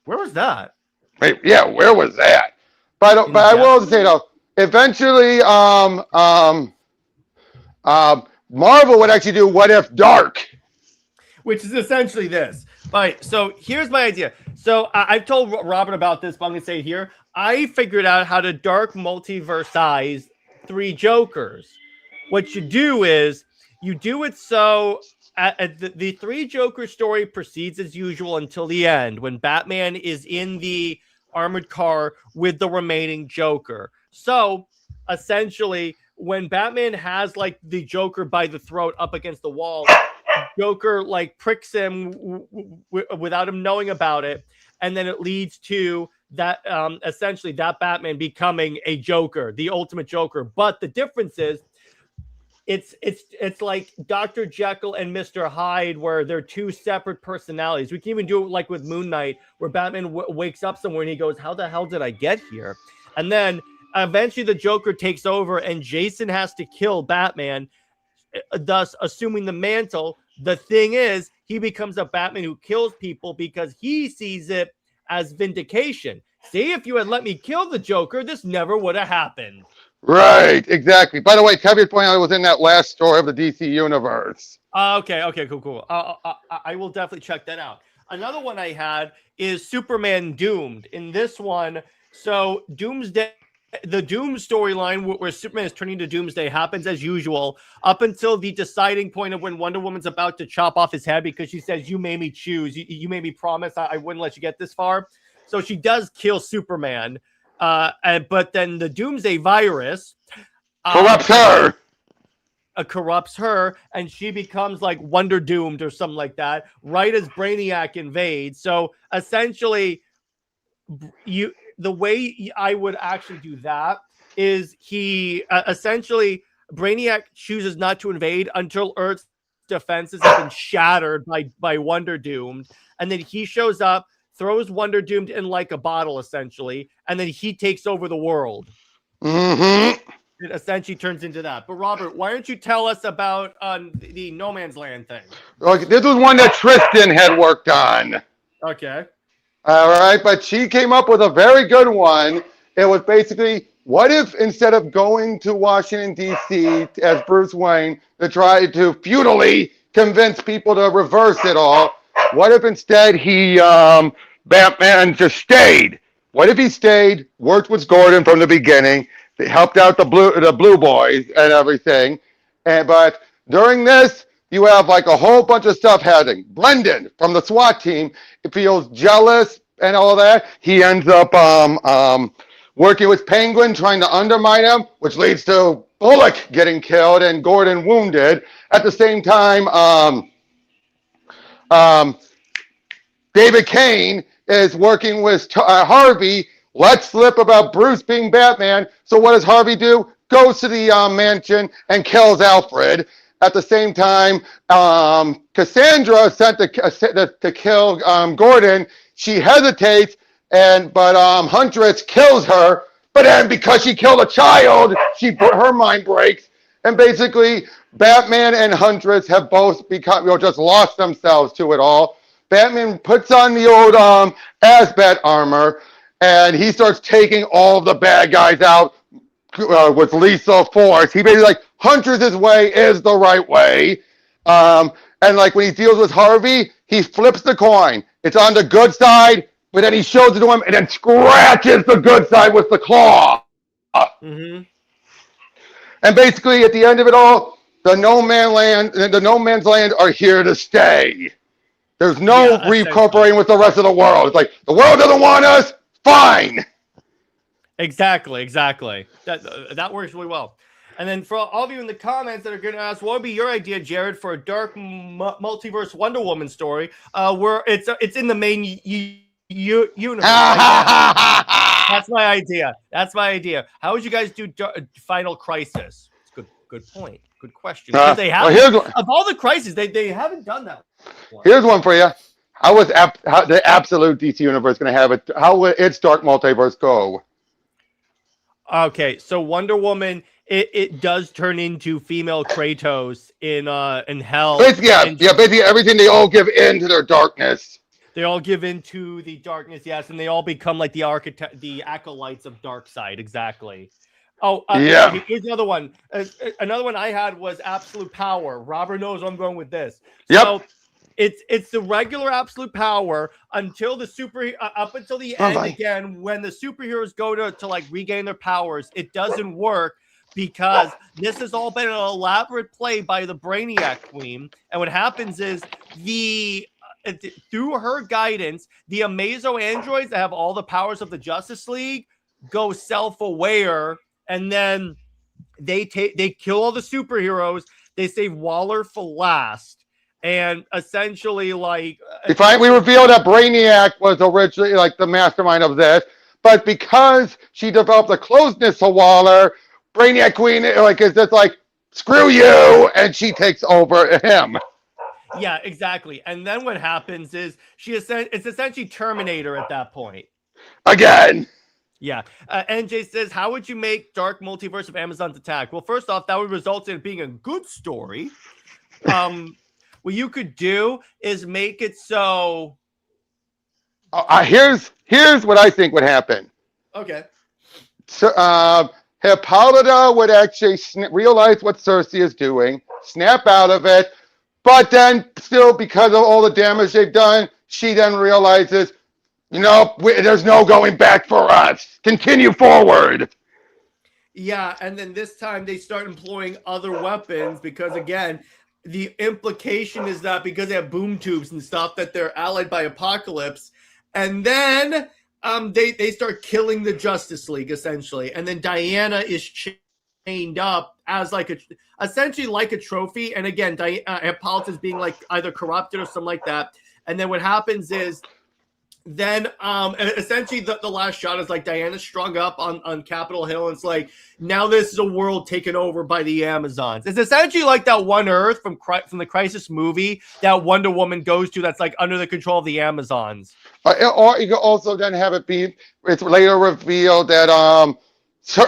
Speaker 1: Where was that?
Speaker 2: Wait, yeah, where was that? But I will say though, eventually, Marvel would actually do What If Dark,
Speaker 1: which is essentially this. Right. So here's my idea. So I've told Robert about this, but I'm going to say it here. I figured out how to Dark Multiverse-ize 3 Jokers. What you do is you do it so the 3 Joker story proceeds as usual until the end when Batman is in the armored car with the remaining Joker. So essentially, when Batman has like the Joker by the throat up against the wall, Joker like pricks him without him knowing about it, and then it leads to that essentially that Batman becoming a Joker, the ultimate Joker. But the difference is it's like Dr. Jekyll and Mr. Hyde, where they're 2 separate personalities. We can even do it like with Moon Knight, where Batman wakes up somewhere and he goes, "How the hell did I get here?" And then eventually the Joker takes over, and Jason has to kill Batman, thus assuming the mantle. The thing is, he becomes a Batman who kills people because he sees it as vindication. See, if you had let me kill the Joker, this never would have happened.
Speaker 2: Right, exactly. By the way, Kevin pointed out it was in that last story of the DC universe.
Speaker 1: Okay, cool. I will definitely check that out. Another one I had is Superman Doomed. In this one, so Doomsday, the Doom storyline where Superman is turning to Doomsday happens as usual up until the deciding point of when Wonder Woman's about to chop off his head because she says, "You made me choose. You made me promise I wouldn't let you get this far." So she does kill Superman. But then the Doomsday virus corrupts her, and she becomes like Wonder Doomed or something like that, right as Brainiac invades. So essentially, the way I would actually do that is he essentially Brainiac chooses not to invade until Earth's defenses have been shattered by Wonder Doomed, and then he shows up, throws Wonder Doomed in like a bottle, essentially, and then he takes over the world.
Speaker 2: Mm-hmm.
Speaker 1: It essentially turns into that. But Robert, why don't you tell us about the No Man's Land thing?
Speaker 2: Okay, this was one that Tristan had worked on.
Speaker 1: Okay.
Speaker 2: All right, but she came up with a very good one. It was basically, what if instead of going to Washington, D.C. as Bruce Wayne to try to futilely convince people to reverse it all, what if instead Batman just stayed? What if he stayed, worked with Gordon from the beginning, helped out the blue boys and everything, but during this, you have like a whole bunch of stuff happening. Brendan from the SWAT team feels jealous and all that. He ends up working with Penguin, trying to undermine him, which leads to Bullock getting killed and Gordon wounded. At the same time, David Kane is working with Harvey. Lets slip about Bruce being Batman. So what does Harvey do? Goes to the mansion and kills Alfred. At the same time, Cassandra sent to kill Gordon. She hesitates, but Huntress kills her. But then because she killed a child, her mind breaks. And basically, Batman and Huntress have both become, just lost themselves to it all. Batman puts on the old Asbat armor, and he starts taking all of the bad guys out with lethal force. He basically Huntress's way is the right way. And when he deals with Harvey, he flips the coin. It's on the good side, but then he shows it to him and then scratches the good side with the claw.
Speaker 1: Mm-hmm.
Speaker 2: And basically, at the end of it all, the no man's land are here to stay. There's no recooperating with the rest of the world. It's like, the world doesn't want us, fine.
Speaker 1: Exactly. That works really well. And then for all of you in the comments that are going to ask, what would be your idea, Jared, for a Dark Multiverse Wonder Woman story where it's in the main universe? That's my idea. How would you guys do Final Crisis? It's good point. Good question. Because they haven't, of all the crises, they haven't done that one.
Speaker 2: Here's one for you. How the absolute DC universe going to have it? How will its Dark Multiverse go?
Speaker 1: Okay, so Wonder Woman, it does turn into female Kratos in Hell.
Speaker 2: Basically everything, they all give in to their darkness.
Speaker 1: They all give in to the darkness, yes, and they all become like the acolytes of Darkseid, exactly. Oh, here's another one. Another one I had was Absolute Power. Robert knows where I'm going with this.
Speaker 2: Yep.
Speaker 1: So it's the regular Absolute Power until the up until the end again. When the superheroes go to regain their powers, it doesn't work because this has all been an elaborate play by the Brainiac Queen. And what happens is through her guidance, the Amazo androids that have all the powers of the Justice League go self-aware, and then they kill all the superheroes. They save Waller for last, and essentially we
Speaker 2: revealed that Brainiac was originally the mastermind of this, but because she developed a closeness to Waller, Brainiac Queen is just screw you, and she takes over him.
Speaker 1: Yeah, exactly. And then what happens is it's essentially Terminator at that point.
Speaker 2: Again.
Speaker 1: Yeah. NJ says, how would you make Dark Multiverse of Amazon's Attack? Well, first off, that would result in it being a good story. What you could do is make it so...
Speaker 2: Here's what I think would happen.
Speaker 1: Okay.
Speaker 2: So, Hippolyta would actually realize what Cersei is doing, snap out of it, but then still, because of all the damage they've done, she then realizes, there's no going back for us. Continue forward.
Speaker 1: Yeah, and then this time they start employing other weapons because, again, the implication is that because they have boom tubes and stuff that they're allied by Apocalypse, and then they start killing the Justice League, essentially. And then Diana is chained up as essentially like a trophy. And again, Hippolyta is being either corrupted or something like that. And then what happens is then essentially the last shot is Diana's strung up on Capitol Hill. And it's now this is a world taken over by the Amazons. It's essentially like that one Earth from the Crisis movie that Wonder Woman goes to that's under the control of the Amazons.
Speaker 2: Or you could also then have it be, it's later revealed that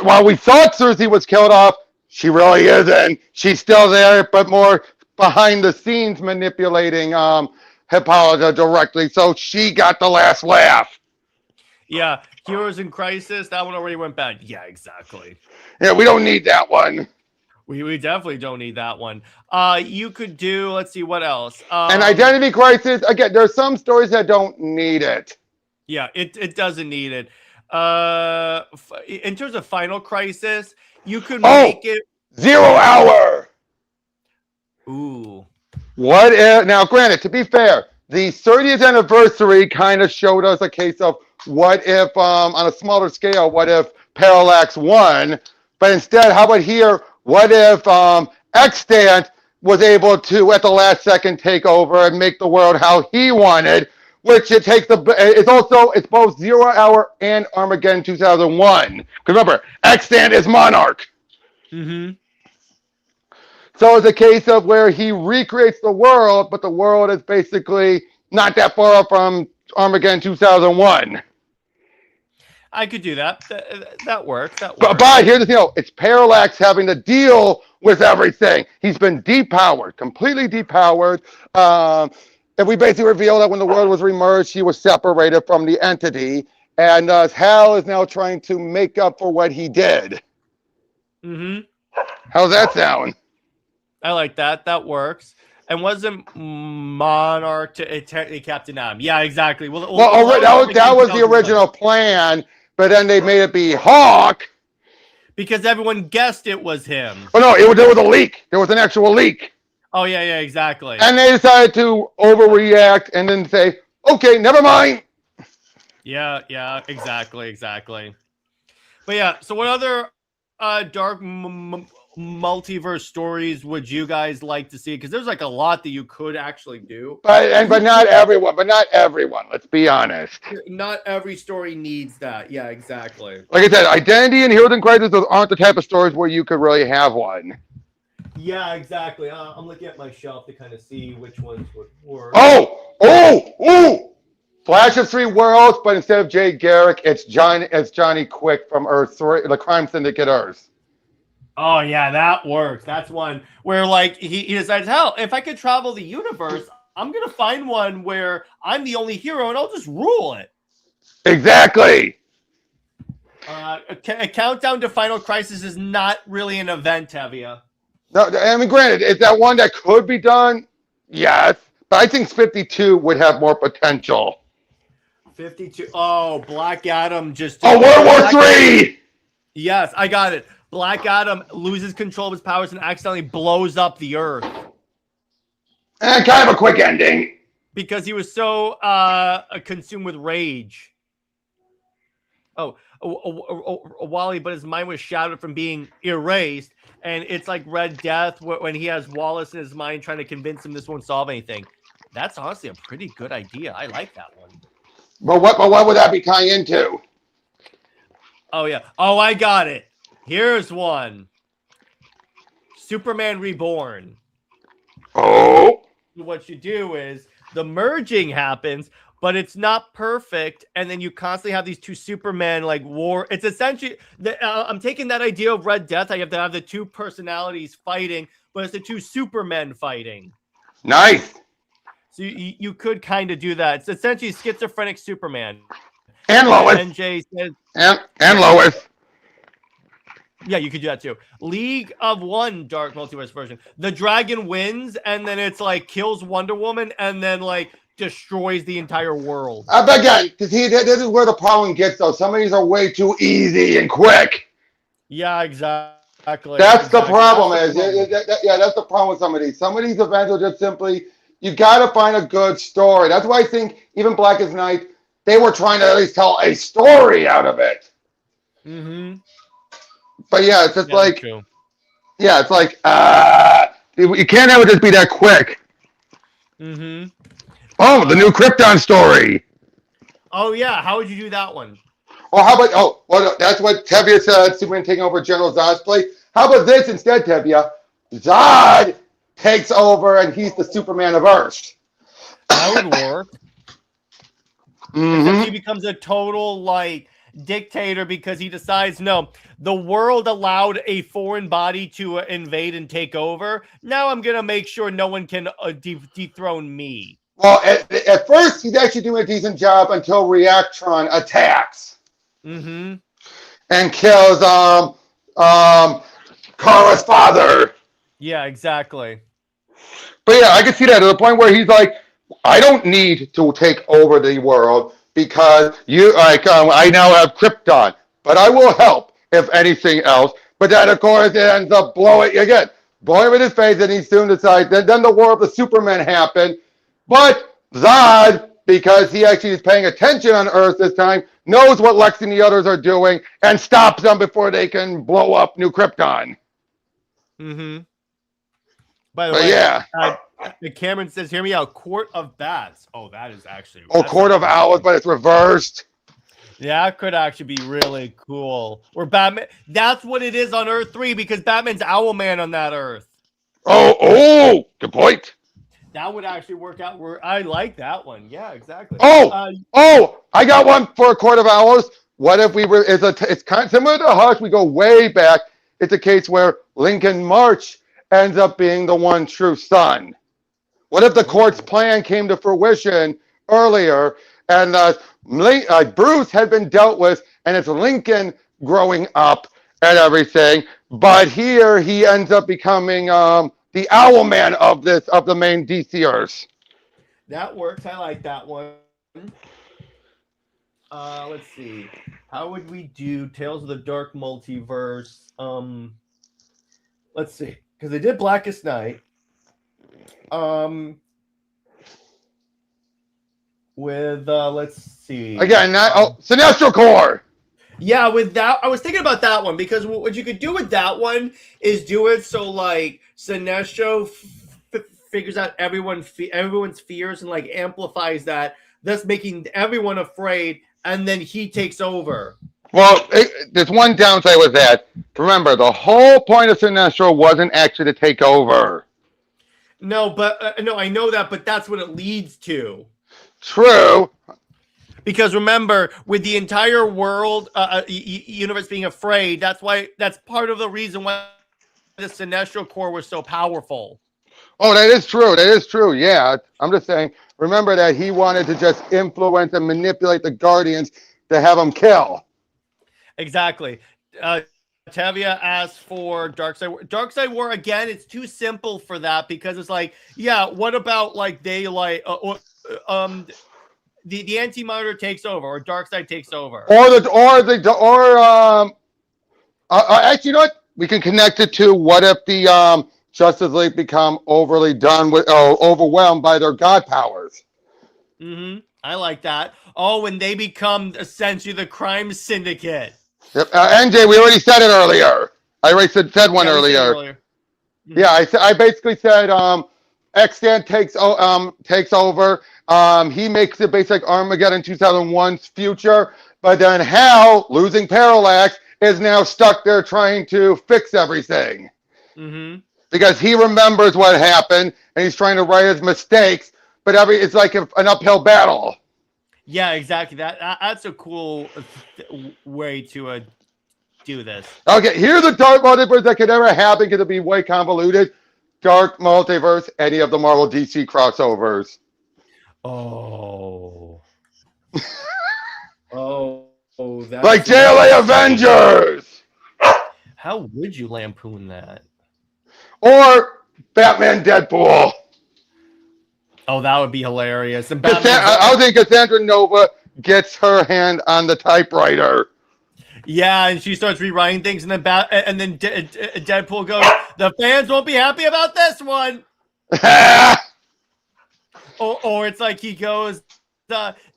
Speaker 2: while we thought Cersei was killed off, she really isn't. She's still there, but more behind the scenes manipulating Hippolyta directly, so she got the last laugh.
Speaker 1: Yeah, Heroes in Crisis, that one already went bad. Yeah, exactly.
Speaker 2: Yeah, we don't need that one.
Speaker 1: We definitely don't need that one. You could do, let's see, what else?
Speaker 2: An Identity Crisis, again, there's some stories that don't need it.
Speaker 1: Yeah, it doesn't need it. In terms of Final Crisis, you could make it
Speaker 2: 0 hour.
Speaker 1: Ooh.
Speaker 2: What if, now granted, to be fair, the 30th anniversary kind of showed us a case of what if, on a smaller scale, what if Parallax won? But instead, how about here, what if Extant was able to, at the last second, take over and make the world how he wanted, which it's both 0 Hour and Armageddon 2001. Because remember, Extant is Monarch.
Speaker 1: Mm-hmm.
Speaker 2: So it's a case of where he recreates the world, but the world is basically not that far from Armageddon 2001.
Speaker 1: I could do that. That works. That
Speaker 2: But
Speaker 1: works.
Speaker 2: here's the thing, it's Parallax having to deal with everything. He's been depowered, completely depowered. And we basically reveal that when the world was remerged, he was separated from the entity. And Hal is now trying to make up for what he did.
Speaker 1: Mm-hmm.
Speaker 2: How's that sound?
Speaker 1: I like that. That works. And wasn't Monarch technically Captain Adam? Yeah, exactly. Well,
Speaker 2: that was the original plan, but then they made it be Hawk.
Speaker 1: Because everyone guessed it was him.
Speaker 2: Oh, no, there was a leak. There was an actual leak.
Speaker 1: Oh, yeah, exactly.
Speaker 2: And they decided to overreact and then say, okay, never mind.
Speaker 1: Yeah, exactly. But yeah, so what other Dark Multiverse stories would you guys like to see? Because there's like a lot that you could actually do.
Speaker 2: But not everyone. Let's be honest.
Speaker 1: Not every story needs that. Yeah, exactly.
Speaker 2: Like I said, Identity and Heroes in Crisis, those aren't the type of stories where you could really have one.
Speaker 1: Yeah, exactly. I'm looking at my shelf to kind of see which ones would work.
Speaker 2: Oh! Flash of Three Worlds, but instead of Jay Garrick, it's Johnny Quick from Earth 3, the Crime Syndicate Earth.
Speaker 1: Oh yeah, that works. That's one where like he decides, hell, if I could travel the universe, I'm gonna find one where I'm the only hero and I'll just rule it.
Speaker 2: Exactly.
Speaker 1: A countdown to Final Crisis is not really an event, Tevia.
Speaker 2: No, I mean, granted, is that one that could be done? Yes, but I think 52 would have more potential.
Speaker 1: 52. Oh, Black Adam just.
Speaker 2: Oh, World War III.
Speaker 1: Yes, I got it. Black Adam loses control of his powers and accidentally blows up the Earth.
Speaker 2: And kind of a quick ending.
Speaker 1: Because he was so consumed with rage. Wally, but his mind was shattered from being erased. And it's like Red Death when he has Wallace in his mind trying to convince him this won't solve anything. That's honestly a pretty good idea. I like that one.
Speaker 2: But what would that be tying into?
Speaker 1: Oh, yeah. Oh, I got it. Here's one. Superman Reborn.
Speaker 2: Oh.
Speaker 1: What you do is the merging happens, but it's not perfect. And then you constantly have these two Supermen like war. It's essentially, I'm taking that idea of Red Death. I have to have the two personalities fighting, but it's the two Supermen fighting.
Speaker 2: Nice.
Speaker 1: So you could kind of do that. It's essentially schizophrenic Superman.
Speaker 2: And Lois.
Speaker 1: NJ says,
Speaker 2: and Lois.
Speaker 1: Yeah, you could do that too. League of One Dark Multiverse version. The dragon wins, and then it's like kills Wonder Woman, and then like destroys the entire world.
Speaker 2: But again, because this is where the problem gets though. Some of these are way too easy and quick.
Speaker 1: Yeah, exactly.
Speaker 2: That's the problem. That's the problem with some of these. Some of these events are just simply, you got to find a good story. That's why I think even Blackest Night, they were trying to at least tell a story out of it.
Speaker 1: Mm-hmm.
Speaker 2: But yeah, it's just
Speaker 1: true.
Speaker 2: It's like, you can't have it just be that quick.
Speaker 1: Mm-hmm.
Speaker 2: Oh, the new Krypton story.
Speaker 1: Oh, yeah. How would you do that one?
Speaker 2: Or how about, that's what Tevia said, Superman taking over General Zod's place. How about this instead, Tevia? Zod takes over and he's the Superman of Earth.
Speaker 1: That would work.
Speaker 2: Mm-hmm.
Speaker 1: He becomes a total, like, dictator because he decides, no, the world allowed a foreign body to invade and take over. Now I'm going to make sure no one can dethrone me.
Speaker 2: Well, at first, he's actually doing a decent job until Reactron attacks.
Speaker 1: Mm-hmm.
Speaker 2: And kills Kara's father.
Speaker 1: Yeah, exactly.
Speaker 2: But yeah, I can see that to the point where he's like, I don't need to take over the world because I now have Krypton, but I will help if anything else. But then, of course, it ends up blowing with his face, and he soon decides. Then the War of the Supermen happened. But Zod, because he actually is paying attention on Earth this time, knows what Lex and the others are doing and stops them before they can blow up New Krypton.
Speaker 1: Mm-hmm. By the way,
Speaker 2: yeah.
Speaker 1: Cameron says, hear me out, Court of Bats. Oh, that is actually...
Speaker 2: Court of Owls, but it's reversed.
Speaker 1: Yeah, that could actually be really cool. Or Batman... That's what it is on Earth 3, because Batman's Owlman on that Earth.
Speaker 2: Oh, good point.
Speaker 1: That would actually work out. I like that one. Yeah, exactly.
Speaker 2: I got one for a Court of Owls. what if we were? It's kind of similar to Hush. We go way back. It's a case where Lincoln March ends up being the one true son. What if the court's plan came to fruition earlier, and Bruce had been dealt with, and it's Lincoln growing up and everything, but here he ends up becoming the Owl Man of the main DCers.
Speaker 1: That works. I like that one. Let's see. How would we do Tales of the Dark Multiverse? Let's see, because they did Blackest Night. With let's see.
Speaker 2: Again, Sinestro Corps.
Speaker 1: Yeah, with that, I was thinking about that one because what you could do with that one is do it so like Sinestro figures out everyone's fears and like amplifies that, thus making everyone afraid, and then he takes over.
Speaker 2: Well, there's one downside with that. Remember, the whole point of Sinestro wasn't actually to take over.
Speaker 1: No, but no, I know that, but that's what it leads to.
Speaker 2: True.
Speaker 1: Because remember, with the entire world, universe being afraid, that's part of the reason why the Sinestro Corps was so powerful.
Speaker 2: Oh, that is true. That is true. Yeah, I'm just saying. Remember that he wanted to just influence and manipulate the Guardians to have them kill.
Speaker 1: Exactly. Tavia asked for Darkseid War again. It's too simple for that because it's like, yeah, what about like they like the Anti-Monitor takes over or Darkseid takes over,
Speaker 2: actually, you know what? We can connect it to what if the Justice League become overwhelmed by their god powers.
Speaker 1: I like that. Oh, when they become essentially the crime syndicate.
Speaker 2: Yep. NJ, we already said it earlier. I already said one earlier. Yeah, I basically said X-Stand takes over. He makes it basically like Armageddon 2001's future, but then Hal, losing Parallax, is now stuck there trying to fix everything. Because he remembers what happened, and he's trying to right his mistakes, but it's like an uphill battle.
Speaker 1: Yeah, exactly. That's a cool way to do this.
Speaker 2: Okay, here's a Dark Multiverse that could never happen because it'd be way convoluted. Dark Multiverse, any of the Marvel DC crossovers.
Speaker 1: Oh. That's
Speaker 2: like JLA Avengers!
Speaker 1: How would you lampoon that?
Speaker 2: Or Batman Deadpool.
Speaker 1: Oh, that would be hilarious. And
Speaker 2: I think Cassandra Nova gets her hand on the typewriter.
Speaker 1: Yeah, and she starts rewriting things, and then Deadpool goes, "The fans won't be happy about this one." or it's like he goes,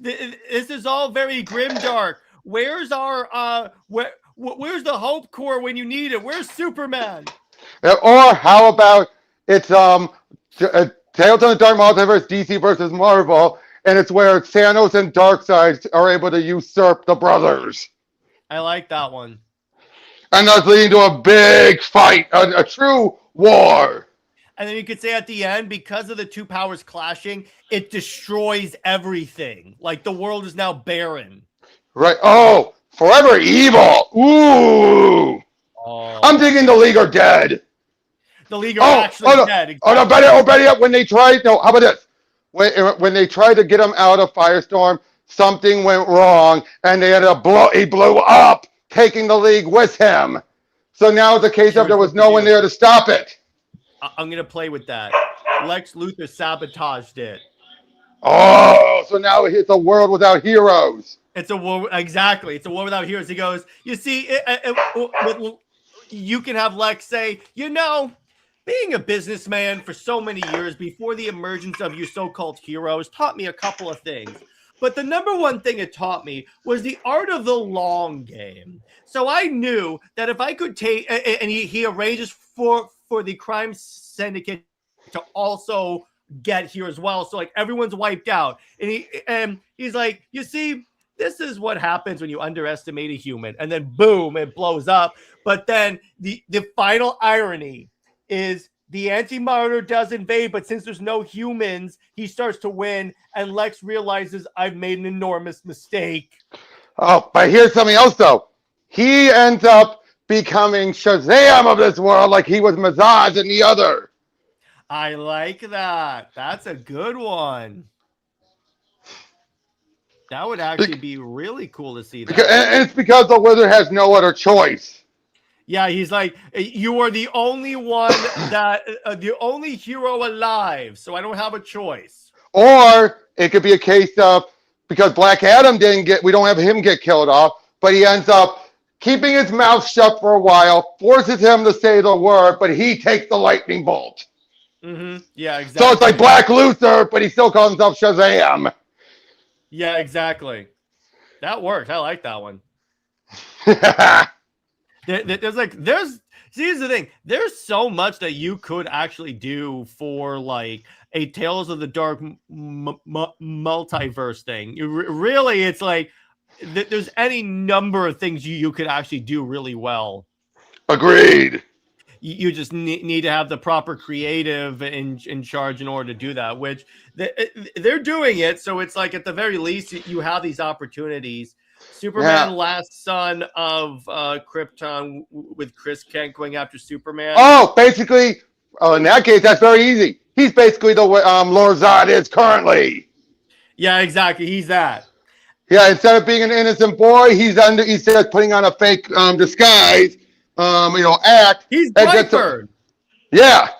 Speaker 1: "This is all very grimdark. Where's our where's the Hope Corps when you need it? Where's Superman?"
Speaker 2: Or how about it's Tales of the Dark Multiverse, DC versus Marvel, and it's where Thanos and Darkseid are able to usurp the brothers.
Speaker 1: I like that one.
Speaker 2: And that's leading to a big fight, a true war.
Speaker 1: And then you could say at the end, because of the two powers clashing, it destroys everything. Like the world is now barren.
Speaker 2: Right. Oh, forever evil. Ooh. Oh. I'm thinking the League are dead.
Speaker 1: The League are actually dead.
Speaker 2: Exactly. Oh, no, better yet, when they tried, no, how about this? When they tried to get him out of Firestorm, something went wrong, and they ended up he blew up, taking the League with him. So now it's a case of there was no one there to stop it.
Speaker 1: I'm going to play with that. Lex Luthor sabotaged it.
Speaker 2: Oh, so now it's a world without heroes.
Speaker 1: It's a war, exactly. It's a war without heroes. He goes, you see, you can have Lex say, being a businessman for so many years before the emergence of you so-called heroes taught me a couple of things. But the number one thing it taught me was the art of the long game. So I knew that if I could take, and he arranges for the crime syndicate to also get here as well. So like everyone's wiped out. And he's like, you see, this is what happens when you underestimate a human. And then boom, it blows up. But then the final irony is the Anti-Monitor does invade, but since there's no humans, he starts to win, and Lex realizes I've made an enormous mistake.
Speaker 2: Oh, but here's something else though. He ends up becoming Shazam of this world, like he was Mazaz in the other.
Speaker 1: I like that. That's a good one. That would actually be really cool to see that.
Speaker 2: And it's because the Wizard has no other choice.
Speaker 1: Yeah, he's like, you are the only one that, the only hero alive, so I don't have a choice.
Speaker 2: Or it could be a case of because Black Adam we don't have him get killed off, but he ends up keeping his mouth shut for a while, forces him to say the word, but he takes the lightning bolt.
Speaker 1: Yeah, exactly.
Speaker 2: So it's like Black Luther, but he still calls himself Shazam.
Speaker 1: Yeah, exactly. That works. I like that one. Here's the thing. There's so much that you could actually do for like a Tales of the Dark Multiverse thing. Really, it's like there's any number of things you could actually do really well.
Speaker 2: Agreed.
Speaker 1: You just need to have the proper creative in charge in order to do that, which they're doing it. So it's like at the very least, you have these opportunities. Superman, last son of Krypton, with Chris Kent going after Superman.
Speaker 2: Oh, basically, in that case, that's very easy. He's basically the way Lord Zod is currently.
Speaker 1: Yeah, exactly. He's that.
Speaker 2: Yeah, instead of being an innocent boy, he's just putting on a fake disguise. Act.
Speaker 1: He's Brightburn.
Speaker 2: Yeah.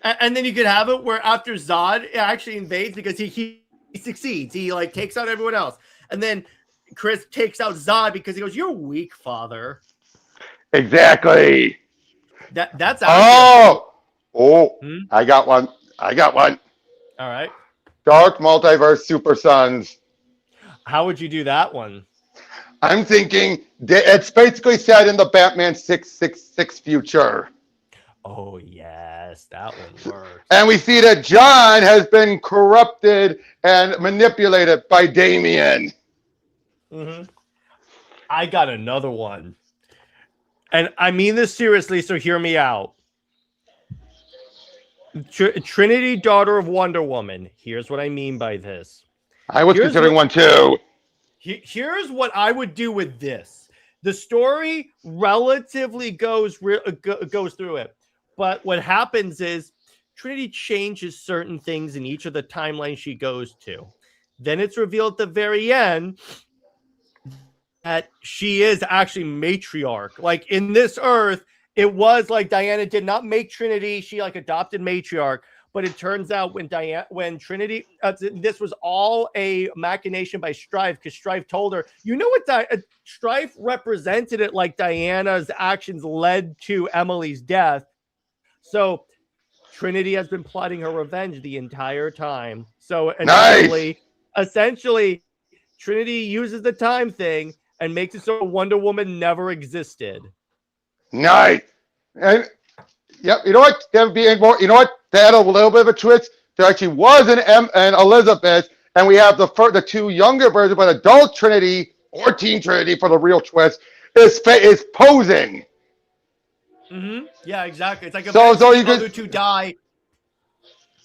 Speaker 1: And then you could have it where after Zod actually invades because he succeeds. He like takes out everyone else. And then Chris takes out Zod because he goes, "You're weak, father."
Speaker 2: Exactly.
Speaker 1: That's
Speaker 2: I got one.
Speaker 1: All right.
Speaker 2: Dark Multiverse Super Sons.
Speaker 1: How would you do that one?
Speaker 2: I'm thinking it's basically set in the Batman 666 future.
Speaker 1: Oh, yes, that one works.
Speaker 2: And we see that John has been corrupted and manipulated by Damian.
Speaker 1: I got another one. And I mean this seriously, so hear me out. Trinity, daughter of Wonder Woman. Here's what I mean by this.
Speaker 2: I was considering one too.
Speaker 1: Here's what I would do with this. The story relatively goes through it. But what happens is Trinity changes certain things in each of the timelines she goes to. Then it's revealed at the very end that she is actually matriarch. Like in this Earth, it was like Diana did not make Trinity. She like adopted matriarch. But it turns out when Trinity, this was all a machination by Strife, because Strife told her, you know what, Strife represented it like Diana's actions led to Emily's death. So Trinity has been plotting her revenge the entire time. So essentially, Trinity uses the time thing and makes it so Wonder Woman never existed.
Speaker 2: Nice. And yep, you know what? That would be more. You know what? They had a little bit of a twist. There actually was an Elizabeth, and we have the two younger versions, but adult Trinity or Teen Trinity for the real twist is posing.
Speaker 1: Yeah, exactly. It's like
Speaker 2: you
Speaker 1: other two die.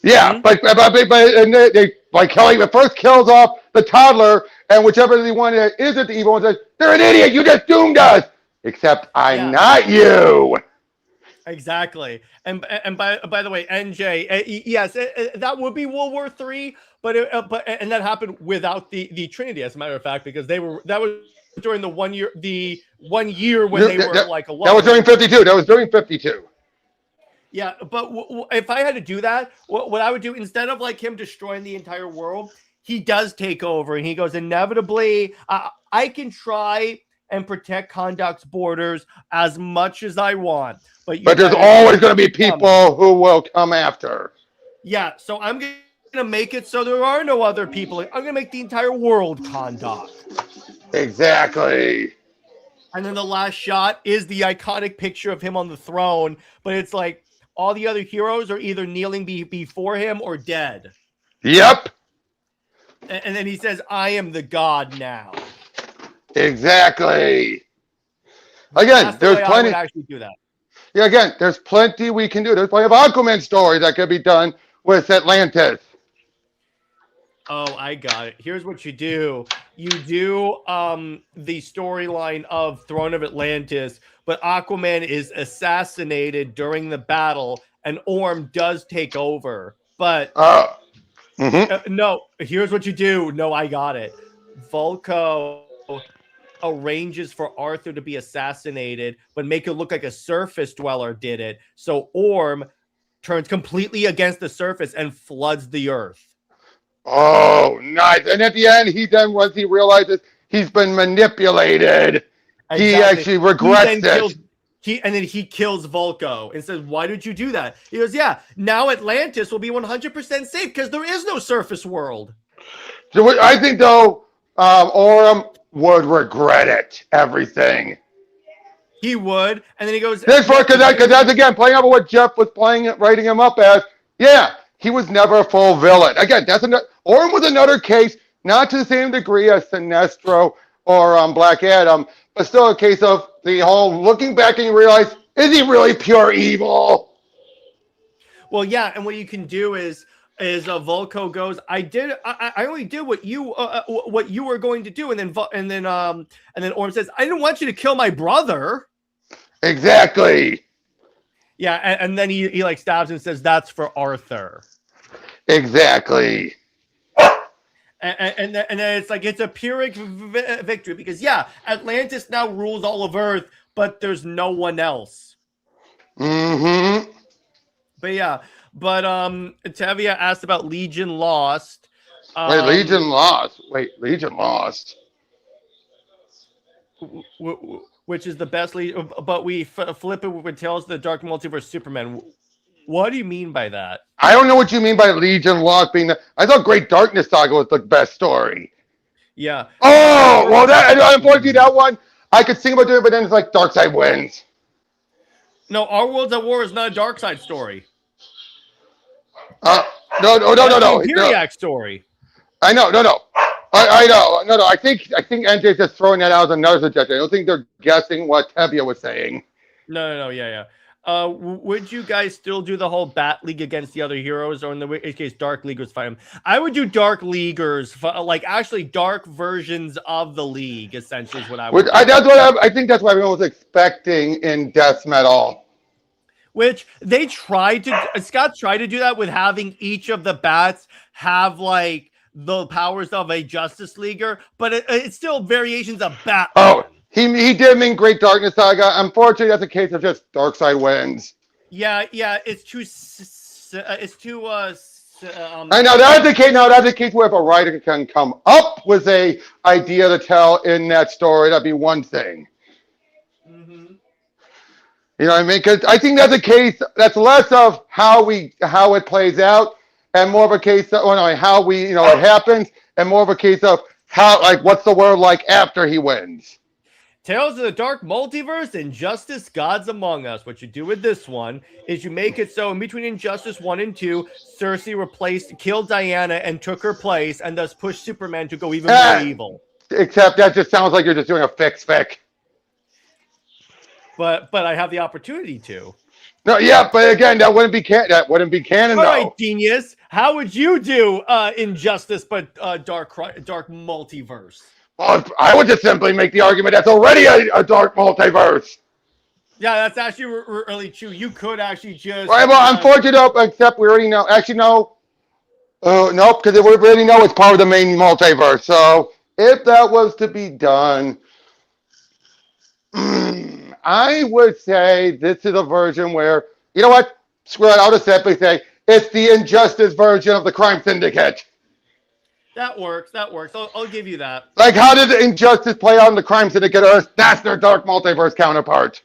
Speaker 2: Yeah, but they like Kelly first kills off the toddler, and whichever the one that isn't the evil one says, "They're an idiot. You just doomed us." Except I'm not you.
Speaker 1: Exactly. And by the way, NJ, yes, that would be World War III, but that happened without the Trinity, as a matter of fact, because that was during the 1 year when they were like alone.
Speaker 2: That was during 52.
Speaker 1: Yeah, but if I had to do that, what I would do, instead of like him destroying the entire world, he does take over and he goes, inevitably, I can try and protect Kahndaq's borders as much as I want. But
Speaker 2: there's always going to be people who will come after.
Speaker 1: Yeah, so I'm going to make it so there are no other people. I'm going to make the entire world Kahndaq.
Speaker 2: Exactly.
Speaker 1: And then the last shot is the iconic picture of him on the throne, but it's like all the other heroes are either kneeling before him or dead.
Speaker 2: Yep.
Speaker 1: And then he says, I am the god now.
Speaker 2: Exactly. Again, there's plenty.
Speaker 1: I would actually do that.
Speaker 2: Yeah, again, there's plenty we can do. There's plenty of Aquaman stories that could be done with Atlantis.
Speaker 1: Oh, I got it. Here's what you do. You do the storyline of Throne of Atlantis, but Aquaman is assassinated during the battle, and Orm does take over. But
Speaker 2: Mhm.
Speaker 1: no, here's what you do. No, I got it. Volko arranges for Arthur to be assassinated, but make it look like a surface dweller did it. So Orm turns completely against the surface and floods the earth.
Speaker 2: Oh, nice. And at the end, he then, once he realizes he's been manipulated, he
Speaker 1: Exactly.
Speaker 2: actually
Speaker 1: He
Speaker 2: regrets
Speaker 1: then kills
Speaker 2: it.
Speaker 1: and then he kills Volko and says, "Why did you do that?" He goes, "Yeah, now Atlantis will be 100% safe because there is no surface world."
Speaker 2: So I think, though, Orem would regret it, everything.
Speaker 1: He would, and then he goes,
Speaker 2: Because that's, again, playing up what Jeff was writing him up as, yeah, he was never a full villain. Again, Orem was another case, not to the same degree as Sinestro or Black Adam, but still a case of the whole looking back and you realize, is he really pure evil?
Speaker 1: Well, yeah, and what you can do is Volko goes, I only did what you were going to do, and then Orm says, "I didn't want you to kill my brother."
Speaker 2: Exactly.
Speaker 1: Yeah, and then he like stabs and says, "That's for Arthur."
Speaker 2: Exactly.
Speaker 1: And then it's like it's a Pyrrhic victory because yeah, Atlantis now rules all of Earth, but there's no one else.
Speaker 2: Mm-hmm.
Speaker 1: But yeah, but Tevia asked about Legion Lost.
Speaker 2: Legion lost. Legion lost.
Speaker 1: Which is the best Legion, but we flip it with Tales of the Dark Multiverse Superman. What do you mean by that?
Speaker 2: I don't know what you mean by Legion lost being I thought Great Darkness Saga was the best story.
Speaker 1: Yeah.
Speaker 2: Oh, well, unfortunately, that one, I could think about doing it, but then it's like Darkseid wins.
Speaker 1: No, Our World's at War is not a Darkseid story.
Speaker 2: No.
Speaker 1: Imperiac story.
Speaker 2: I know, no. I know, no. I think NJ's just throwing that out as another suggestion. I don't think they're guessing what Tevia was saying.
Speaker 1: No, yeah. Would you guys still do the whole Bat League against the other heroes, or in the case Dark Leaguers fight them? I would do Dark Leaguers, like actually dark versions of the League. Essentially, is what I would.
Speaker 2: I think that's what everyone was expecting in Death Metal.
Speaker 1: Which they tried to. Scott tried to do that with having each of the bats have like the powers of a Justice Leaguer, but it's still variations of Batman.
Speaker 2: Oh. He did mean Great Darkness Saga. Unfortunately, that's a case of just Darkseid wins.
Speaker 1: Yeah, it's too.
Speaker 2: I know that's the case. Now that's the case where if a writer can come up with a idea to tell in that story, that'd be one thing.
Speaker 1: Mm-hmm.
Speaker 2: You know what I mean? Because I think that's a case that's less of how it plays out, and more of a case of how it happens, and more of a case of how what's the world like after he wins.
Speaker 1: Tales of the Dark Multiverse, Injustice, Gods Among Us. What you do with this one is you make it so in between Injustice 1 and 2, Cersei killed Diana and took her place, and thus pushed Superman to go even more evil.
Speaker 2: Except that just sounds like you're just doing a fic.
Speaker 1: But I have the opportunity to.
Speaker 2: No, yeah, but again, that wouldn't be canon.
Speaker 1: All right, genius. How would you do Injustice, but Dark Multiverse?
Speaker 2: Well, I would just simply make the argument that's already a Dark Multiverse.
Speaker 1: Yeah, that's actually really true. You could actually just.
Speaker 2: Right, well, unfortunately, except we already know. Actually, no. Nope, because we already know it's part of the main multiverse. So if that was to be done, I would say this is a version where, you know what? Screw it. I'll just simply say it's the Injustice version of the Crime Syndicate.
Speaker 1: That works. I'll give you that.
Speaker 2: Like, how did Injustice play out in the Crime Syndicate Earth? That's their Dark Multiverse counterpart.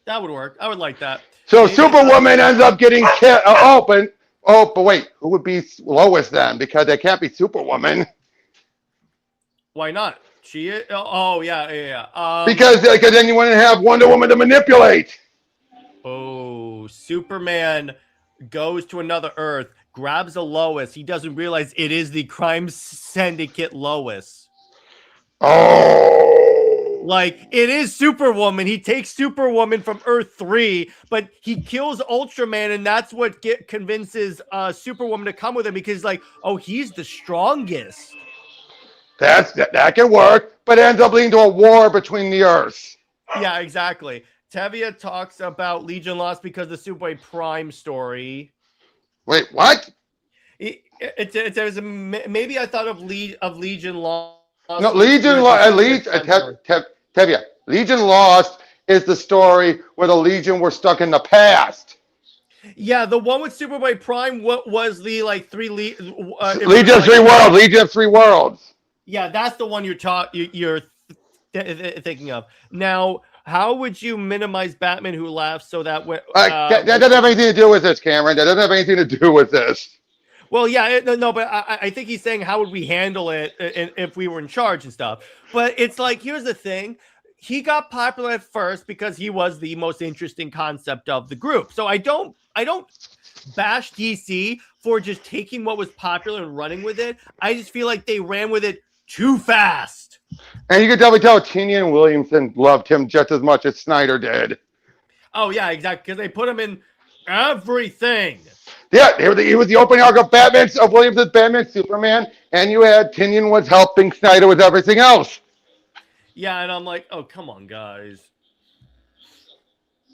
Speaker 1: That would work. I would like that.
Speaker 2: So maybe Superwoman ends up getting killed. But wait, who would be Lois then? Because they can't be Superwoman.
Speaker 1: Why not? She is. Oh, yeah.
Speaker 2: Because then you wouldn't have Wonder Woman to manipulate.
Speaker 1: Oh, Superman goes to another Earth, grabs a Lois. He doesn't realize it is the Crime Syndicate Lois.
Speaker 2: Oh.
Speaker 1: Like, it is Superwoman. He takes Superwoman from Earth 3, but he kills Ultraman, and that's what convinces Superwoman to come with him because, like, oh, he's the strongest.
Speaker 2: That can work, but it ends up leading to a war between the Earths.
Speaker 1: Yeah, exactly. Tevia talks about Legion Lost because the Superboy Prime story.
Speaker 2: Wait, what?
Speaker 1: It says maybe I thought of Legion Lost.
Speaker 2: No, Legion Lost. Tevia, Legion Lost is the story where the Legion were stuck in the past.
Speaker 1: Yeah, the one with Superboy Prime. What was the like
Speaker 2: Legion of Three Worlds? Legion of Three Worlds.
Speaker 1: Yeah, that's the one you're thinking of. Now, how would you minimize Batman Who Laughs so that
Speaker 2: that doesn't have anything to do with this, Cameron. That doesn't have anything to do with this.
Speaker 1: Well, yeah, no, but I think he's saying how would we handle it if we were in charge and stuff. But it's like, here's the thing. He got popular at first because he was the most interesting concept of the group. So I don't bash DC for just taking what was popular and running with it. I just feel like they ran with it too fast.
Speaker 2: And you can definitely tell Tynion Williamson loved him just as much as Snyder did.
Speaker 1: Oh, yeah, exactly. Because they put him in everything.
Speaker 2: Yeah, he was the opening arc of Williamson's Batman Superman, and you had Tynion was helping Snyder with everything else.
Speaker 1: Yeah, and I'm like, oh, come on, guys.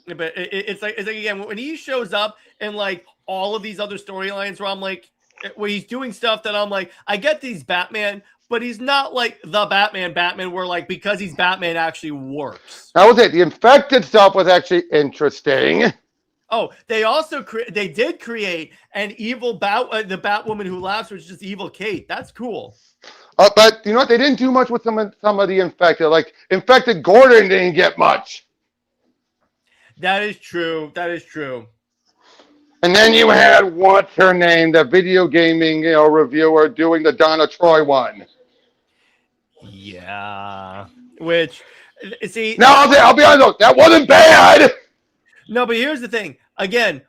Speaker 1: But it's like again, when he shows up and like all of these other storylines where I'm like, where he's doing stuff that I'm like, I get these Batman, but he's not like the Batman where like because he's Batman actually works.
Speaker 2: That was it. The infected stuff was actually interesting.
Speaker 1: Oh, they also they did create an evil the Batwoman Who Laughs, which is just evil Kate. That's cool.
Speaker 2: But you know what? They didn't do much with some of the infected. Like infected Gordon didn't get much.
Speaker 1: That is true. That is true.
Speaker 2: And then you had what's her name, the video gaming reviewer doing the Donna Troy one.
Speaker 1: Yeah. Which see.
Speaker 2: No, I'll be honest though, that wasn't bad.
Speaker 1: No, but here's the thing. Again,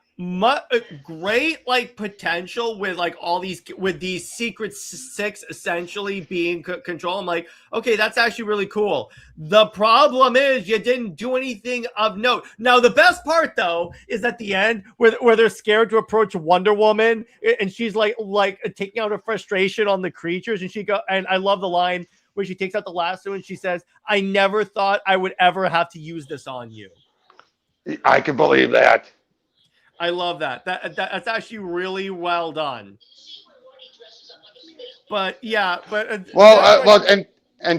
Speaker 1: great like potential with like all these with these Secret Six essentially being control. I'm like, okay, that's actually really cool. The problem is you didn't do anything of note. Now, the best part though is at the end where they're scared to approach Wonder Woman and she's like taking out her frustration on the creatures, and I love the line where she takes out the lasso and she says, "I never thought I would ever have to use this on you."
Speaker 2: I can believe that.
Speaker 1: I love that. That's actually really well done. But yeah, but
Speaker 2: and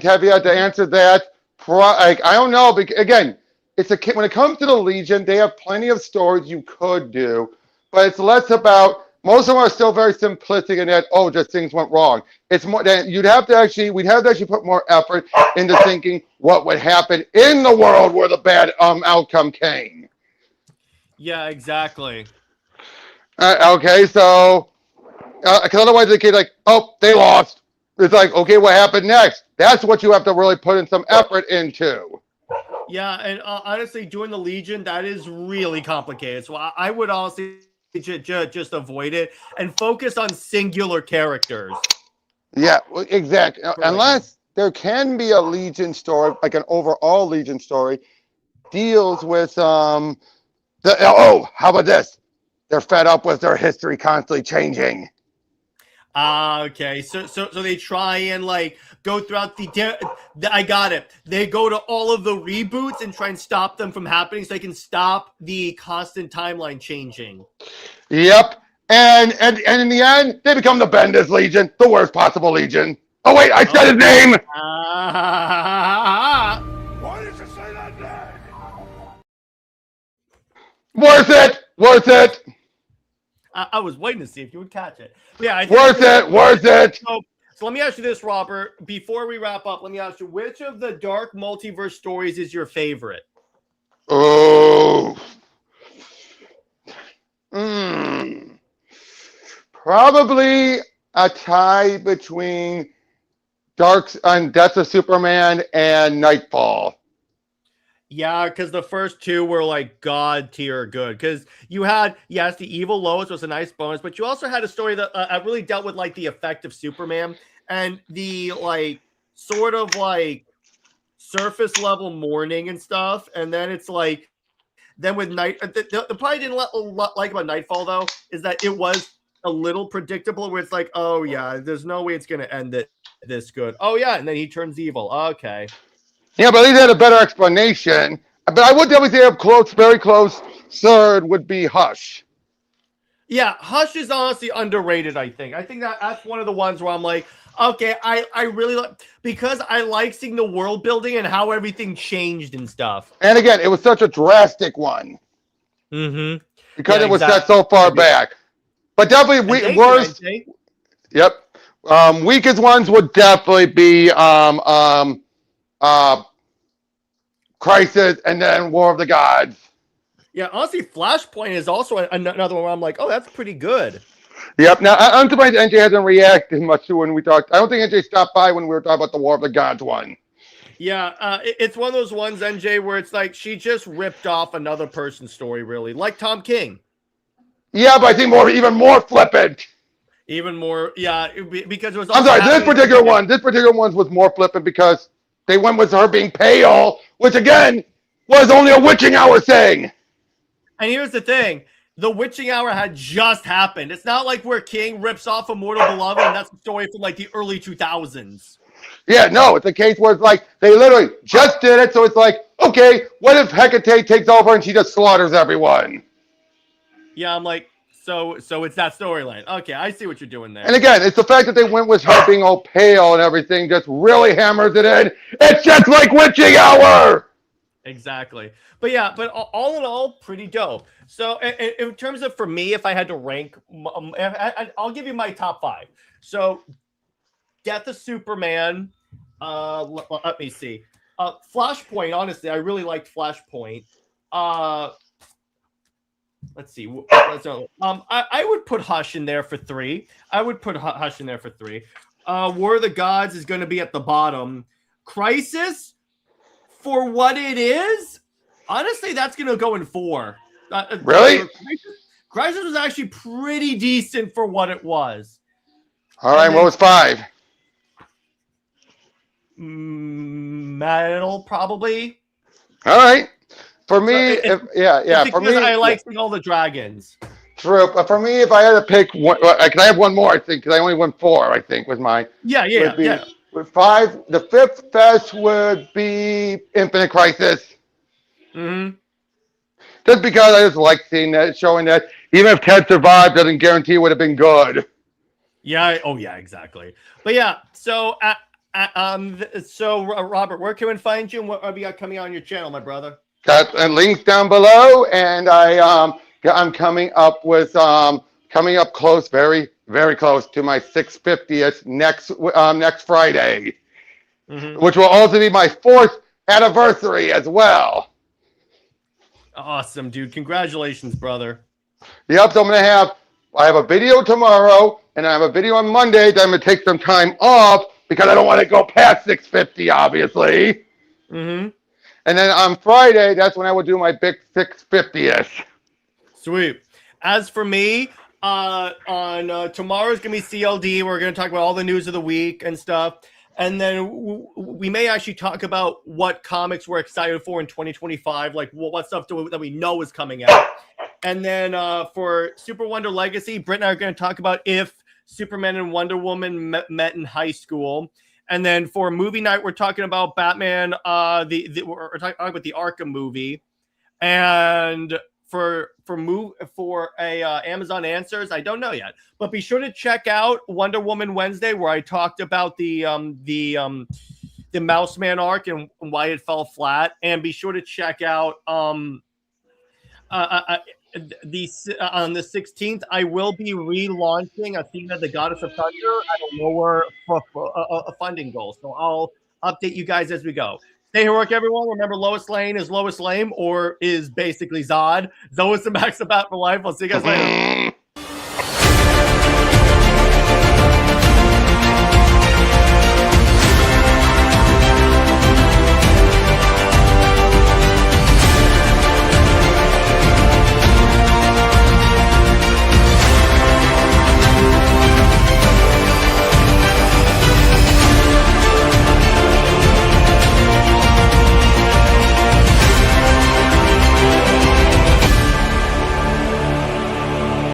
Speaker 2: Tevia, to answer that, I don't know. Again, when it comes to the Legion, they have plenty of stories you could do, but it's less about. Most of them are still very simplistic in that just things went wrong. It's more that we'd have to actually put more effort into thinking what would happen in the world where the bad outcome came.
Speaker 1: Yeah, exactly.
Speaker 2: Okay, so because otherwise the kid's like, oh, they lost. It's like, okay, what happened next? That's what you have to really put in some effort into.
Speaker 1: Yeah, and honestly, doing the Legion, that is really complicated. So I would honestly just avoid it and focus on singular characters.
Speaker 2: Yeah, exactly. Right. Unless there can be a Legion story, like an overall Legion story, deals with how about this? They're fed up with their history constantly changing.
Speaker 1: Okay. So they try and like go throughout I got it. They go to all of the reboots and try and stop them from happening so they can stop the constant timeline changing.
Speaker 2: Yep. And in the end, they become the Bendis Legion, the worst possible Legion. Oh wait, I said his name.
Speaker 3: Why did you say that name?
Speaker 2: Worth it.
Speaker 1: I was waiting to see if you would catch it. But yeah,
Speaker 2: worth it.
Speaker 1: So let me ask you this, Robert. Before we wrap up, let me ask you, which of the Dark Multiverse stories is your favorite?
Speaker 2: Oh. Probably a tie between Death of Superman and Knightfall.
Speaker 1: Yeah, because the first two were like god tier good. Because you had, yes, the evil Lois was a nice bonus, but you also had a story that really dealt with like the effect of Superman and the like sort of like surface level mourning and stuff, and then it's like, then with the part I didn't like about Knightfall though is that it was a little predictable, where it's like, oh yeah, there's no way it's gonna end it this good. Oh yeah, and then he turns evil. Okay.
Speaker 2: Yeah, but at least they had a better explanation. But I would definitely say up close, very close, third would be Hush.
Speaker 1: Yeah, Hush is honestly underrated, I think. I think that's one of the ones where I'm like, okay, I really like, because I like seeing the world building and how everything changed and stuff.
Speaker 2: And again, it was such a drastic one.
Speaker 1: Mm-hmm.
Speaker 2: Because it was set so far back. But definitely worst. Yep. Weakest ones would definitely be Crisis and then War of the Gods.
Speaker 1: Yeah, honestly, Flashpoint is also another one where I'm like, oh, that's pretty good.
Speaker 2: Yep. Now, I'm surprised NJ hasn't reacted much to when we talked. I don't think NJ stopped by when we were talking about the War of the Gods one.
Speaker 1: Yeah, it's one of those ones, NJ, where it's like she just ripped off another person's story, really, like Tom King.
Speaker 2: Yeah, but I think even more flippant.
Speaker 1: Even more, yeah, because it was.
Speaker 2: I'm sorry, this particular one was more flippant because they went with her being pale, which again was only a witching hour thing.
Speaker 1: And here's the thing. The witching hour had just happened. It's not like where King rips off Immortal Beloved, and that's a story from like the early 2000s.
Speaker 2: Yeah, no, it's a case where it's like they literally just did it, so it's like, okay, what if Hecate takes over and she just slaughters everyone?
Speaker 1: Yeah, I'm like, so it's that storyline. Okay, I see what you're doing there.
Speaker 2: And again, it's the fact that they went with her being all pale and everything just really hammers it in. It's just like witching hour!
Speaker 1: Exactly. But yeah, but all in all, pretty dope. So in terms of, for me, if I had to rank, I'll give you my top 5. So Death of Superman. Let me see. Flashpoint, honestly, I really liked Flashpoint. Let's see. I would put Hush in there for 3. War of the Gods is going to be at the bottom. Crisis, for what it is, honestly, that's going to go in 4.
Speaker 2: Really?
Speaker 1: Crisis was actually pretty decent for what it was.
Speaker 2: All right, what was 5?
Speaker 1: Metal, probably.
Speaker 2: All right. For me,
Speaker 1: for me, I like seeing all the dragons.
Speaker 2: True. But for me, if I had to pick one, can I have one more? I think because I only went 4. I think was mine.
Speaker 1: Yeah.
Speaker 2: With 5, the 5th best would be Infinite Crisis.
Speaker 1: Mm-hmm.
Speaker 2: Just because I just like seeing that, showing that even if Ted survived, doesn't guarantee it would have been good.
Speaker 1: Yeah. Oh, yeah. Exactly. But yeah. So, Robert, where can we find you, and what have you got coming on your channel, my brother?
Speaker 2: Got links down below, and I'm coming up with coming up close, very very close to my 650th next Friday, which will also be my 4th anniversary as well.
Speaker 1: Awesome, dude! Congratulations, brother.
Speaker 2: Yep. So I have a video tomorrow, and I have a video on Monday that I'm gonna take some time off because I don't want to go past 650, obviously.
Speaker 1: Mm-hmm.
Speaker 2: And then on Friday, that's when I will do my big 650th.
Speaker 1: Sweet. As for me, on tomorrow's gonna be CLD. We're gonna talk about all the news of the week and stuff, and then we may actually talk about what comics we're excited for in 2025, like what stuff that we know is coming out. And then for Super Wonder Legacy, Britt and I are going to talk about if Superman and Wonder Woman met in high school. And then for movie night, we're talking about Batman. We're talking about the Arkham movie. And for Amazon Answers, I don't know yet. But be sure to check out Wonder Woman Wednesday, where I talked about the Mouse Man arc and why it fell flat. And be sure to check out on the 16th, I will be relaunching Athena, the Goddess of Thunder, at a lower funding goal. So I'll update you guys as we go. Stay heroic, everyone. Remember, Lois Lane is Lois Lame, or is basically Zod. Zoe Max about for life. I'll see you guys later.